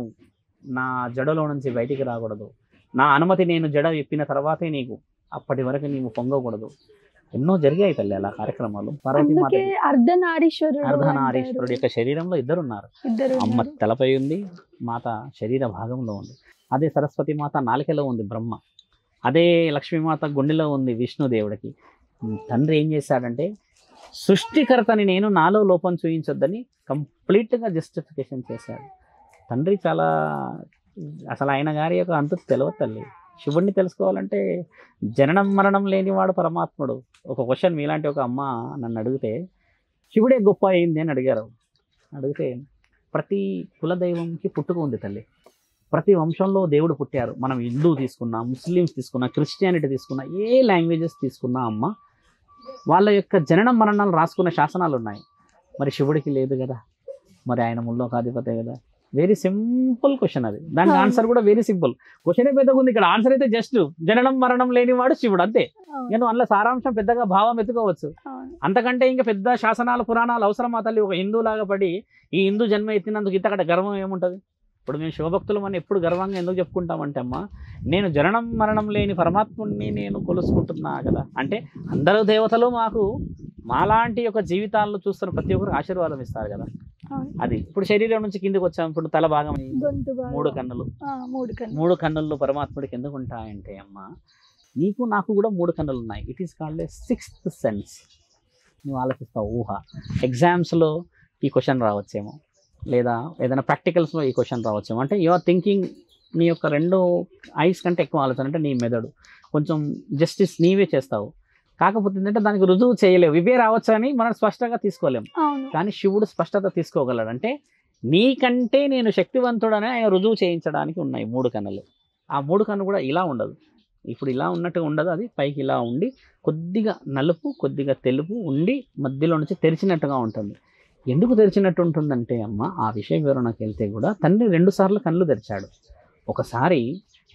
నా జడలో నుంచి బయటికి రాకూడదు, నా అనుమతి నేను జడ విప్పిన తర్వాతే నీకు, అప్పటి వరకు నీవు పొంగకూడదు, ఎన్నో జరిగాయి తల్లి అలా కార్యక్రమాలు. పార్వతీ మాత అందుకే అర్ధనారీశ్వరుడు అర్ధనారీశ్వరుడు యొక్క శరీరంలో ఇద్దరు ఉన్నారు. ఇద్దరు అమ్మ ఉన్నారు. తలపై ఉంది, మాత శరీర భాగంలో ఉంది. అదే సరస్వతి మాత నాలికలో ఉంది బ్రహ్మ. అదే లక్ష్మీమాత గుండెలో ఉంది విష్ణుదేవుడికి. తండ్రి ఏం చేశాడంటే సృష్టికర్తని నేను నాలో లోపం చూపించొద్దని కంప్లీట్గా జస్టిఫికేషన్ చేశాడు. తండ్రి చాలా అసలు ఆయన గారి యొక్క అంతు తెలియదు తల్లి. శివుడిని తెలుసుకోవాలంటే జననం మరణం లేనివాడు పరమాత్ముడు. ఒక క్వశ్చన్ మీలాంటి ఒక అమ్మ నన్ను అడిగితే శివుడే గొప్ప అయింది అని అడిగారు. అడిగితే ప్రతి కులదైవంకి పుట్టుక ఉంది తల్లి. ప్రతి వంశంలో దేవుడు పుట్టారు. మనం హిందూ తీసుకున్నా, ముస్లిమ్స్ తీసుకున్నా, క్రిస్టియానిటీ తీసుకున్నా, ఏ లాంగ్వేజెస్ తీసుకున్నా అమ్మ వాళ్ళ యొక్క జననం మరణాలు రాసుకున్న శాసనాలు ఉన్నాయి. మరి శివుడికి లేదు కదా, మరి ఆయన ముల్లోకాధిపతే కదా. వెరీ సింపుల్ క్వశ్చన్ అది. దానికి ఆన్సర్ కూడా వెరీ సింపుల్. క్వశ్చనే పెద్దగా ఉంది, ఇక్కడ ఆన్సర్ అయితే జస్ట్ జననం మరణం లేనివాడు శివుడు అంతే. నేను అందులో సారాంశం పెద్దగా భావం ఎత్తుకోవచ్చు. అంతకంటే ఇంకా పెద్ద శాసనాలు పురాణాలు అవసరమా తల్లి? ఒక హిందువులాగా పడి ఈ హిందూ జన్మ ఎత్తినందుకు ఇంతకంటే గర్వం ఏముంటుంది? ఇప్పుడు మేము శివభక్తులు అని ఎప్పుడు గర్వంగా ఎందుకు చెప్పుకుంటామంటే అమ్మ నేను జననం మరణం లేని పరమాత్ముడిని నేను కొలుసుకుంటున్నా కదా. అంటే అందరూ దేవతలు మాకు మాలాంటి యొక్క జీవితాల్లో చూస్తున్న ప్రతి ఒక్కరు ఆశీర్వాదం ఇస్తారు కదా. అది ఇప్పుడు శరీరం నుంచి కిందికి వచ్చాం. ఇప్పుడు తల భాగం మూడు కన్నులు పరమాత్ముడికి ఎందుకు ఉంటాయంటే అమ్మ నీకు నాకు కూడా మూడు కన్నులు ఉన్నాయి. It is called a sixth sense. నువ్వు ఆలోచిస్తావు ఊహ. ఎగ్జామ్స్లో ఈ క్వశ్చన్ రావచ్చేమో, లేదా ఏదైనా ప్రాక్టికల్స్లో ఈ క్వశ్చన్ రావచ్చేమో. అంటే యు ఆర్ థింకింగ్, నీ యొక్క రెండు ఐస్ కంటే ఎక్కువ ఆలోచన అంటే నీ మెదడు కొంచెం జస్టిస్ నీవే చేస్తావు. కాకపోతే ఏంటంటే దానికి రుజువు చేయలేవు. ఇవే రావచ్చు అని మనం స్పష్టంగా తీసుకోలేము. కానీ శివుడు స్పష్టత తీసుకోగలడు. అంటే నీకంటే నేను శక్తివంతుడని ఆయన రుజువు చేయించడానికి ఉన్నాయి మూడు కన్నులు. ఆ మూడు కన్ను కూడా ఇలా ఉండదు, ఇప్పుడు ఇలా ఉన్నట్టుగా ఉండదు. అది పైకి ఇలా ఉండి కొద్దిగా నలుపు కొద్దిగా తెలుపు ఉండి మధ్యలో నుంచి తెరిచినట్టుగా ఉంటుంది. ఎందుకు తెరిచినట్టు ఉంటుందంటే అమ్మ ఆ విషయ వివరణకు వెళ్తే కూడా తండ్రి 2 సార్లు కళ్ళు తెరిచాడు. ఒకసారి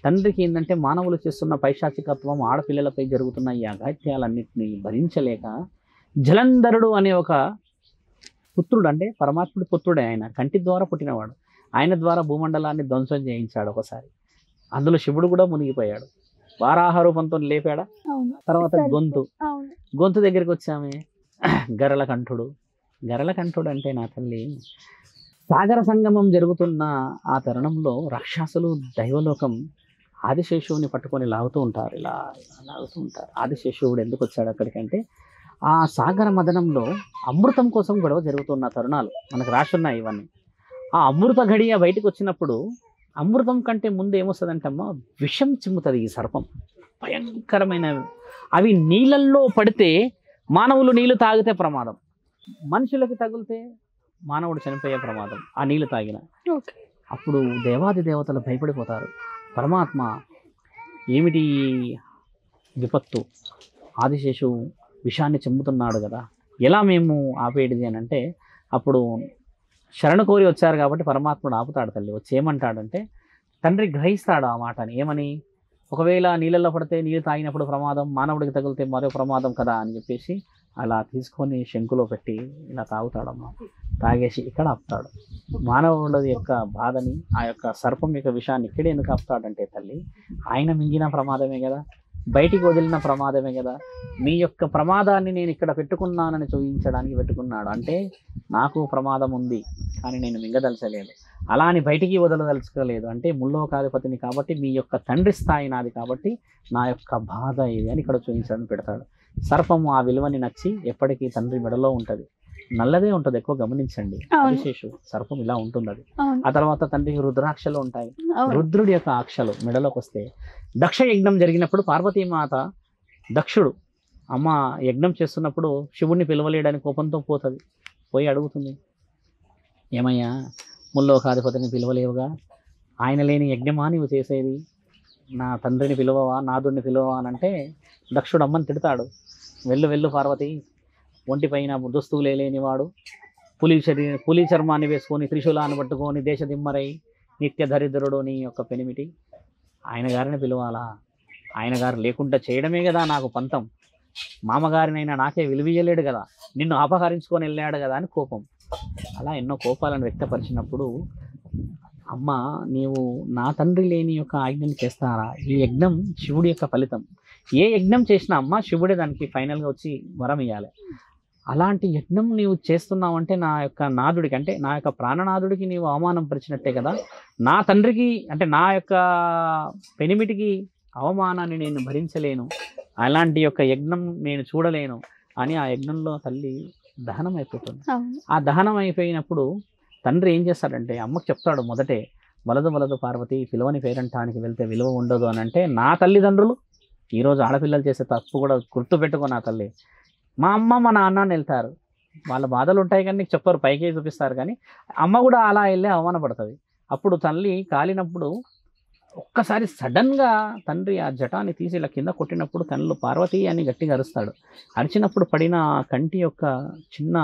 తండ్రికి ఏంటంటే మానవులు చేస్తున్న పైశాచికత్వం, ఆడపిల్లలపై జరుగుతున్న ఈ అఘాయిత్యాలన్నింటినీ భరించలేక జలంధరుడు అనే ఒక పుత్రుడు, అంటే పరమాత్ముడి పుత్రుడే, ఆయన కంటి ద్వారా పుట్టినవాడు, ఆయన ద్వారా భూమండలాన్ని ధ్వంసం చేయించాడు ఒకసారి. అందులో శివుడు కూడా మునిగిపోయాడు. వారాహ రూపంతో లేపాడా. తర్వాత గొంతు దగ్గరికి వచ్చామే గరళకంఠుడు అంటే నా తల్లి సాగర సంగమం జరుగుతున్న ఆ తరుణంలో రాక్షసులు దైవలోకం ఆదిశేషువుని పట్టుకొని లాగుతూ ఉంటారు, ఇలా లాగుతూ ఉంటారు. ఆదిశేషువుడు ఎందుకు వచ్చాడు అక్కడికంటే ఆ సాగర మదనంలో అమృతం కోసం గొడవ జరుగుతున్న తరుణాలు మనకు రాసున్నాయి ఇవన్నీ. ఆ అమృత ఘడియ బయటకు వచ్చినప్పుడు అమృతం కంటే ముందు ఏమొస్తుందంటే అమ్మ విషం చిమ్ముతుంది. ఈ సర్పం భయంకరమైన, అవి నీళ్ళల్లో పడితే మానవులు నీళ్లు తాగితే ప్రమాదం, మనుషులకి తగిలితే మానవుడు చనిపోయే ప్రమాదం ఆ నీళ్లు తాగిన. అప్పుడు దేవాది దేవతలు భయపడిపోతారు. పరమాత్మ ఏమిటి విపత్తు, ఆదిశేషువు విషాన్ని చెందుతున్నాడు కదా, ఎలా మేము ఆపేటిది అని అంటే అప్పుడు శరణు కోరి వచ్చారు కాబట్టి పరమాత్ముడు ఆపుతాడు తల్లి. వచ్చి ఏమంటాడంటే తండ్రి గ్రహిస్తాడు ఆ మాటని. ఏమని, ఒకవేళ నీళ్ళల్లో పడితే నీళ్ళు తాగినప్పుడు ప్రమాదం, మానవుడికి తగిలితే మరో ప్రమాదం కదా అని చెప్పేసి అలా తీసుకొని శంకులో పెట్టి ఇలా తాగుతాడమ్మా. తాగేసి ఇక్కడ ఆపుతాడు. మానవుడి యొక్క బాధని, ఆ యొక్క సర్పం యొక్క విషయాన్ని ఇక్కడే ఎందుకు ఆపుతాడంటే తల్లి ఆయన మింగిన ప్రమాదమే కదా, బయటికి వదిలిన ప్రమాదమే కదా. మీ యొక్క ప్రమాదాన్ని నేను ఇక్కడ పెట్టుకున్నానని చూపించడానికి పెట్టుకున్నాడు. అంటే నాకు ప్రమాదం ఉంది కానీ నేను మింగదలచలేదు, అలా అని బయటికి వదలదలుచుకోలేదు. అంటే ముల్లోకాధిపతిని కాబట్టి మీ యొక్క తండ్రి స్థాయి నాది కాబట్టి నా యొక్క బాధ ఇది అని ఇక్కడ చూపించడానికి పెడతాడు. సర్పము ఆ విలువని నచ్చి ఎప్పటికీ తండ్రి మెడలో ఉంటుంది, నల్లదే ఉంటుంది, ఎక్కువ గమనించండి. విశేషం సర్పం ఇలా ఉంటుంది అది. ఆ తర్వాత తండ్రికి రుద్రాక్షలు ఉంటాయి. రుద్రుడి యొక్క అక్షలు మెడలోకి వస్తే దక్ష యజ్ఞం జరిగినప్పుడు పార్వతీమాత దక్షుడు అమ్మ యజ్ఞం చేస్తున్నప్పుడు శివుడిని పిలవలేడని కోపంతో పోతుంది. పోయి అడుగుతుంది, ఏమయ్యా ముల్లోకాధిపతిని పిలవలేవుగా, ఆయన లేని యజ్ఞమా నీవు చేసేది, నా తండ్రిని పిలవవా, నాదుడిని పిలవవా అని అంటే దక్షుడు అమ్మని తిడతాడు. వెళ్ళు పార్వతి, ఒంటిపైన దుస్తువులే లేనివాడు, పులి చర్మాన్ని వేసుకొని త్రిశూలాన్ని పట్టుకొని దేశదిమ్మరై నిత్య దరిద్రుడు నీ యొక్క పెనిమిటి, ఆయన గారిని పిలవాలా, ఆయన గారు లేకుండా చేయడమే కదా నాకు పంతం, మామగారినైనా నాకే విలువీయలేడు కదా, నిన్ను అపహరించుకొని వెళ్ళాడు కదా అని కోపం. అలా ఎన్నో కోపాలను వ్యక్తపరిచినప్పుడు అమ్మ నీవు నా తండ్రి లేని యొక్క ఆజ్ఞని చేస్తారా, ఈ యజ్ఞం శివుడి యొక్క ఫలితం, ఏ యజ్ఞం చేసినా అమ్మ శివుడే దానికి ఫైనల్గా వచ్చి వరం ఇవ్వాలి. అలాంటి యజ్ఞం నీవు చేస్తున్నావంటే నా యొక్క నాదుడికి, అంటే నా యొక్క ప్రాణనాథుడికి నీవు అవమానం పరిచినట్టే కదా. నా తండ్రికి అంటే నా యొక్క పెనిమిటికి అవమానాన్ని నేను భరించలేను, అలాంటి యొక్క యజ్ఞం నేను చూడలేను అని ఆ యజ్ఞంలో తల్లి దహనం అయిపోతుంది. ఆ దహనం అయిపోయినప్పుడు తండ్రి ఏం చేస్తాడంటే అమ్మకు చెప్తాడు మొదటే, వలదు వలదు పార్వతి పిలవని పేరంటానికి వెళ్తే విలువ ఉండదు అని. అంటే నా తల్లిదండ్రులు ఈరోజు ఆడపిల్లలు చేసే తప్పు కూడా గుర్తుపెట్టుకో నా తల్లి. మా అమ్మ మా నాన్న వెళ్తారు, వాళ్ళ బాధలు ఉంటాయి కానీ నీకు చెప్పరు, పైకే చూపిస్తారు, కానీ అమ్మ కూడా అలా వెళ్ళే అవమానపడుతుంది. అప్పుడు తల్లి కాలినప్పుడు ఒక్కసారి సడన్గా తండ్రి ఆ జటాన్ని తీసి ఇలా కింద కొట్టినప్పుడు కళ్ళు పార్వతి అని గట్టిగా అరుస్తాడు. అరిచినప్పుడు పడిన కంటి యొక్క చిన్న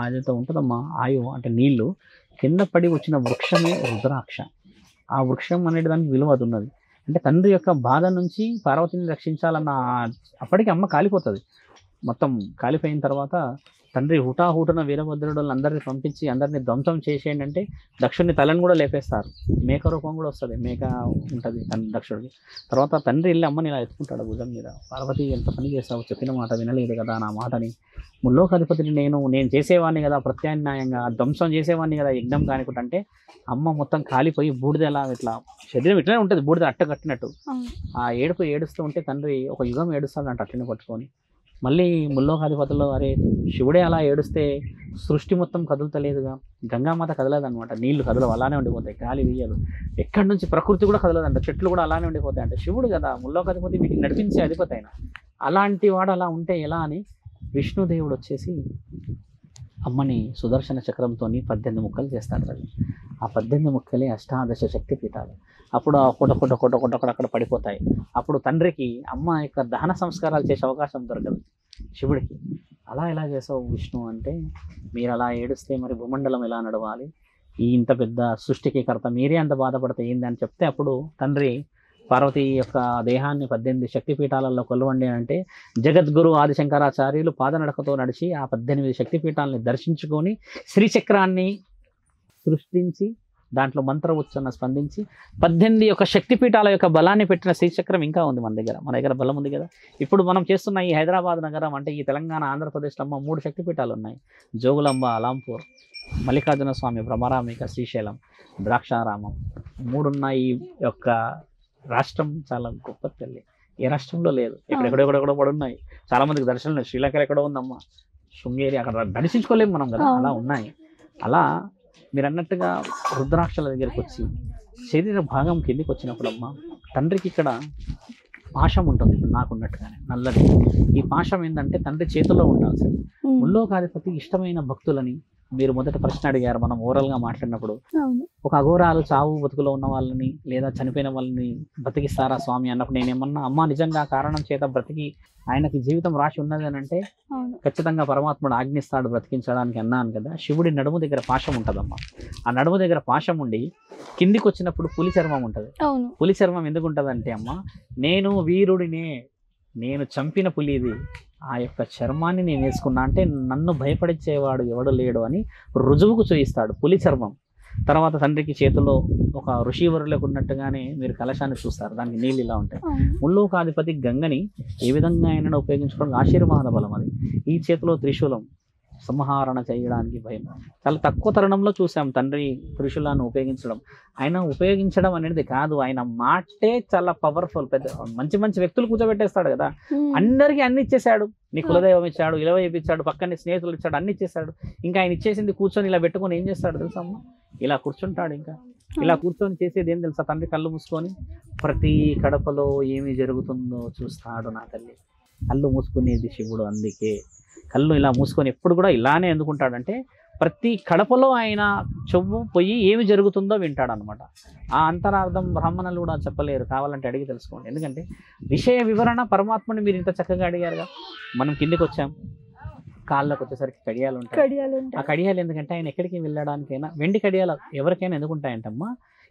ఏదైతే ఉంటుందమ్మా ఆయువు అంటే నీళ్లు కింద పడి వచ్చిన వృక్షమే రుద్రాక్ష. ఆ వృక్షం అనేది దానికి విలువ అది ఉన్నది. అంటే తండ్రి యొక్క బాధ నుంచి పార్వతిని రక్షించాలన్న అప్పటికి అమ్మ కాలిపోతుంది. మొత్తం కాలిపోయిన తర్వాత తండ్రి హుటాహుటన వీరభద్రుడు అందరినీ పంపించి అందరినీ ధ్వంసం చేసేయండి అంటే దక్షుడిని తలని కూడా లేపేస్తారు. మేక రూపం కూడా వస్తుంది, మేక ఉంటుంది దక్షుడికి. తర్వాత తండ్రి వెళ్ళి అమ్మని ఇలా ఎత్తుకుంటాడు భుజం మీద. పార్వతి ఎంత పని చేస్తావు, చెప్పిన మాట వినలేదు కదా నా మాటని, ముల్లోకాధిపతిని నేను చేసేవాడిని కదా, ప్రత్యామ్నాయంగా ధ్వంసం చేసేవాడిని కదా యజ్ఞం కానికుంటే. అంటే అమ్మ మొత్తం కాలిపోయి బూడిద ఎలా ఇట్లా శరీరం ఇట్లనే ఉంటుంది, బూడిద అట్ట కట్టినట్టు. ఆ ఏడుస్తూ ఉంటే తండ్రి ఒక యుగం ఏడుస్తాడు అంట అట్లనే పట్టుకొని. మళ్ళీ ముల్లోకాధిపతుల్లో అరే శివుడే అలా ఏడుస్తే సృష్టి మొత్తం కదులుతలేదుగా, గంగామాత కదలదనమాట, నీళ్లు కదలవు అలానే ఉండిపోతాయి, గాలి వీయలు, ఎక్కడి నుంచి ప్రకృతి కూడా కదలదంట, చెట్లు కూడా అలానే ఉండిపోతాయి. అంటే శివుడు కదా ముల్లోకాధిపతి, వీటిని నడిపించే అధిపతి అయినా, అలాంటి వాడు అలా ఉంటే ఎలా అని విష్ణుదేవుడు వచ్చేసి అమ్మని సుదర్శన చక్రంతో 18 ముక్కలు చేస్తాడు తల్లి. ఆ 18 ముక్కలే అష్టాదశ శక్తి పీఠాలు. అప్పుడు ఆ కొట్ట అక్కడ పడిపోతాయి. అప్పుడు తండ్రికి అమ్మ యొక్క దహన సంస్కారాలు చేసే అవకాశం దొరకదు శివుడికి. అలా ఎలా చేసావు విష్ణు అంటే, మీరు అలా ఏడుస్తే మరి భూమండలం ఎలా నడవాలి, ఈ ఇంత పెద్ద సృష్టికి కర్త మీరే అంత బాధపడితే ఏంది అని చెప్తే, అప్పుడు తండ్రి పార్వతి యొక్క దేహాన్ని 18 శక్తిపీఠాలలో కొలవండి అంటే జగద్గురు ఆదిశంకరాచార్యులు పాదనడకతో నడిచి ఆ 18 శక్తిపీఠాలని దర్శించుకొని శ్రీచక్రాన్ని సృష్టించి దాంట్లో మంత్ర ఉచ్చరణ స్పందించి 18 యొక్క శక్తిపీఠాల యొక్క బలాన్ని పెట్టిన శ్రీచక్రం ఇంకా ఉంది మన దగ్గర బలం ఉంది కదా. ఇప్పుడు మనం చేస్తున్న ఈ హైదరాబాద్ నగరం అంటే ఈ తెలంగాణ ఆంధ్రప్రదేశ్లో 3 శక్తిపీఠాలు ఉన్నాయి. జోగులాంబ అలాంపూర్, మల్లికార్జున స్వామి భ్రమరామిక శ్రీశైలం, ద్రాక్షారామం 3 ఉన్నాయి. ఈ యొక్క రాష్ట్రం చాలా గొప్ప తల్లి, ఏ రాష్ట్రంలో లేదు, ఎక్కడెక్కడెక్కడెక్కడో కూడా ఉన్నాయి. చాలా మందికి దర్శనం లేదు, శ్రీలంకలో ఎక్కడో ఉందమ్మా, శృంగేరి, అక్కడ దర్శించుకోలేము మనం కదా, అలా ఉన్నాయి. అలా మీరు అన్నట్టుగా రుద్రాక్షల దగ్గరికి వచ్చి శరీర భాగం కిందికి వచ్చినప్పుడు అమ్మ తండ్రికి ఇక్కడ పాశం ఉంటుంది, ఇప్పుడు నాకున్నట్టుగానే నల్లది. ఈ పాశం ఏంటంటే తండ్రి చేతిలో ఉండాల్సింది. ముల్లోకాధిపతి ఇష్టమైన భక్తులని మీరు మొదట ప్రశ్న అడిగారు మనం ఓరల్గా మాట్లాడినప్పుడు. ఒక అఘోరాలు చావు బతుకులో ఉన్న వాళ్ళని లేదా చనిపోయిన వాళ్ళని బ్రతికిస్తారా స్వామి అన్నప్పుడు నేనేమన్నా అమ్మ నిజంగా కారణం చేత బ్రతికి ఆయనకి జీవితం రాసి ఉన్నది అని అంటే ఖచ్చితంగా పరమాత్ముడు ఆజ్ఞిస్తాడు బ్రతికించడానికి అన్నాను కదా. శివుడి నడుము దగ్గర పాశం ఉంటుందమ్మా. ఆ నడుము దగ్గర పాశం ఉండి కిందికి వచ్చినప్పుడు పులి చర్మం ఉంటుంది. పులి చర్మం ఎందుకు ఉంటుంది అంటే అమ్మ నేను వీరుడినే, నేను చంపిన పులి ఇది, ఆ యొక్క చర్మాన్ని నేను వేసుకున్నా అంటే నన్ను భయపడించేవాడు ఎవడు లేడు అని రుజువుకు చూయిస్తాడు పులి చర్మం. తర్వాత తండ్రికి చేతిలో ఒక ఋషివరులకు ఉన్నట్టుగానే మీరు కలశాన్ని చూస్తారు, దానికి నీళ్ళు ఇలా ఉంటాయి. ముల్లోకాధిపతి గంగని ఏ విధంగా అయినా ఉపయోగించుకోవడానికి ఆశీర్వాద బలం అది. ఈ చేతిలో త్రిశూలం, సంహారణ చేయడానికి భయం. చాలా తక్కువ తరుణంలో చూసాం తండ్రి త్రిశూలాన్ని ఉపయోగించడం. ఆయన ఉపయోగించడం అనేది కాదు, ఆయన మాటే చాలా పవర్ఫుల్. పెద్ద మంచి మంచి వ్యక్తులు కూర్చోబెట్టేస్తాడు కదా, అందరికీ అన్ని ఇచ్చేసాడు. నీ కులదైవం ఇచ్చాడు, ఇలవ ఇప్పించాడు, పక్కనే స్నేహితులు ఇచ్చాడు, అన్ని ఇచ్చేసాడు. ఇంకా ఆయన ఇచ్చేసింది కూర్చొని ఇలా పెట్టుకొని ఏం చేస్తాడు తెలుసా అమ్మ, ఇలా కూర్చుంటాడు. ఇంకా ఇలా కూర్చొని చేసేది ఏం తెలుసా, తండ్రి కళ్ళు మూసుకొని ప్రతి కడపలో ఏమి జరుగుతుందో చూస్తాడు. నా తల్లి కళ్ళు మూసుకునేది శివుడు, అందుకే కళ్ళు ఇలా మూసుకొని ఎప్పుడు కూడా ఇలానే ఎందుకుంటాడంటే ప్రతి కడపలో ఆయన చెవు పోయి ఏమి జరుగుతుందో వింటాడు అనమాట. ఆ అంతరార్థం బ్రాహ్మణులు కూడా చెప్పలేరు, కావాలంటే అడిగి తెలుసుకోండి. ఎందుకంటే విషయ వివరణ పరమాత్మని మీరు ఇంత చక్కగా అడిగారుగా. మనం కిందికి వచ్చాం, కాళ్ళకు వచ్చేసరికి కడియాలు ఉంటాయి. ఆ కడియాలు ఎందుకంటే ఆయన ఎక్కడికి వెళ్ళడానికైనా, వెండి కడియాలు ఎవరికైనా ఎందుకుంటాయంటమ్మా,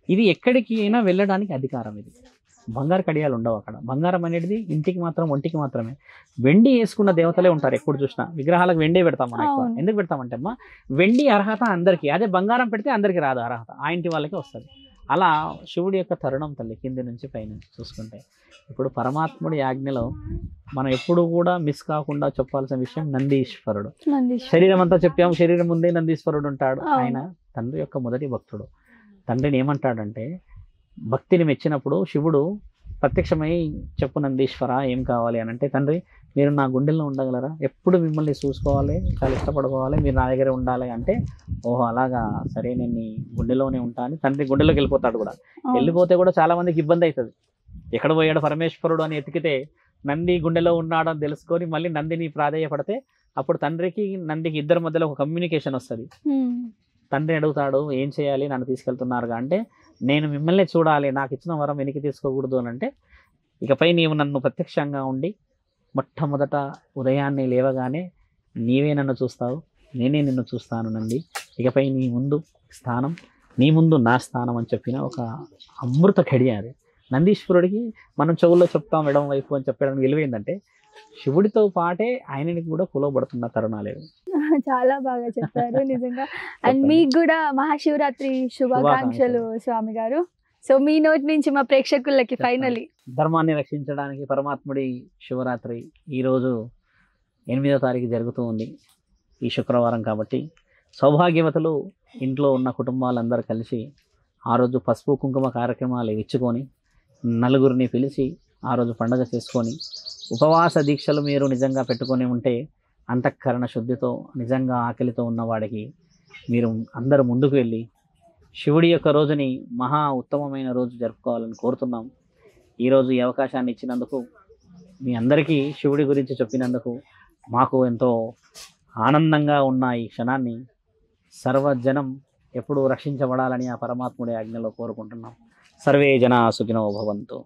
ఇది ఎక్కడికి అయినా వెళ్ళడానికి అధికారం. ఇది బంగారు కడియాలు ఉండవు అక్కడ. బంగారం అనేది ఇంటికి మాత్రం, ఒంటికి మాత్రమే. వెండి వేసుకున్న దేవతలే ఉంటారు ఎప్పుడు చూసినా. విగ్రహాలకు వెండే పెడతాం మనం ఎక్కువ. ఎందుకు పెడతామంటే అమ్మా, వెండి అర్హత అందరికీ, అదే బంగారం పెడితే అందరికీ రాదు అర్హత, ఆ ఇంటి వాళ్ళకే వస్తుంది. అలా శివుడి యొక్క తరుణం తల్లి కింది నుంచి పైనుంచి చూసుకుంటే. ఇప్పుడు పరమాత్ముడి ఆజ్ఞలో మనం ఎప్పుడు కూడా మిస్ కాకుండా చెప్పాల్సిన విషయం నందీశ్వరుడు. శరీరం అంతా చెప్పాము, శరీరం ముందే నందీశ్వరుడు ఉంటాడు. ఆయన తండ్రి యొక్క మొదటి భక్తుడు. తండ్రిని ఏమంటాడంటే, భక్తిని మెచ్చినప్పుడు శివుడు ప్రత్యక్షమై చెప్పు నందీశ్వర ఏం కావాలి అని అంటే, తండ్రి మీరు నా గుండెల్లో ఉండగలరా, ఎప్పుడు మిమ్మల్ని చూసుకోవాలి, చాలా ఇష్టపడుకోవాలి, మీరు నా దగ్గరే ఉండాలి అంటే, ఓహో అలాగా సరే నేను నీ గుండెలోనే ఉంటా అని తండ్రి గుండెలోకి వెళ్ళిపోతాడు కూడా. వెళ్ళిపోతే కూడా చాలా మందికి ఇబ్బంది అవుతుంది. ఎక్కడ పోయాడు పరమేశ్వరుడు అని ఎతికితే నంది గుండెలో ఉన్నాడు అని తెలుసుకొని మళ్ళీ నందిని ప్రాధేయపడితే అప్పుడు తండ్రికి నందికి ఇద్దరి మధ్యలో ఒక కమ్యూనికేషన్ వస్తుంది. తండ్రి అడుగుతాడు ఏం చేయాలి నన్ను తీసుకెళ్తున్నారుగా అంటే, నేను మిమ్మల్ని చూడాలి, నాకు ఇచ్చిన వరం వెనక్కి తీసుకోకూడదు అని అంటే, ఇకపై నీవు నన్ను ప్రత్యక్షంగా ఉండి మొట్టమొదట ఉదయాన్నే లేవగానే నీవే నన్ను చూస్తావు, నేనే నిన్ను చూస్తాను నంది, ఇకపై నీ ముందు స్థానం, నీ ముందు నా స్థానం అని చెప్పిన ఒక అమృత ఘడియ అది. నందీశ్వరుడికి మనం చెవుల్లో చెప్తాం ఎడమ వైపు అని చెప్పడం విలువైందంటే, శివుడితో పాటే ఆయనని కూడా కులవబడుతున్న తరుణాలేవి. చాలా బాగా చెప్పారు నిజంగా. అండ్ మీకు కూడా మహాశివరాత్రి శుభాకాంక్షలు స్వామి గారు. సో మీ నోటి నుంచి మా ప్రేక్షకులకి ఫైనలీ. ధర్మాన్ని రక్షించడానికి పరమాత్ముడి శివరాత్రి ఈరోజు 8వ తారీఖు జరుగుతూ ఉంది, ఈ శుక్రవారం కాబట్టి. సౌభాగ్యవతులు ఇంట్లో ఉన్న కుటుంబాలందరూ కలిసి ఆ రోజు పసుపు కుంకుమ కార్యక్రమాలు ఇచ్చుకొని నలుగురిని పిలిచి ఆ రోజు పండుగ చేసుకొని, ఉపవాస దీక్షలు మీరు నిజంగా పెట్టుకొని ఉంటే అంతఃకరణ శుద్ధితో నిజంగా ఆకలితో ఉన్నవాడికి మీరు అందరూ ముందుకు వెళ్ళి శివుడి యొక్క రోజుని మహా ఉత్తమమైన రోజు జరుపుకోవాలని కోరుతున్నాం. ఈరోజు ఈ అవకాశాన్ని ఇచ్చినందుకు, మీ అందరికీ శివుడి గురించి చెప్పినందుకు మాకు ఎంతో ఆనందంగా ఉన్న ఈ క్షణాన్ని సర్వజనం ఎప్పుడూ రక్షించబడాలని ఆ పరమాత్ముడి ఆజ్ఞలో కోరుకుంటున్నాం. సర్వే జనా సుఖినో భవంతు.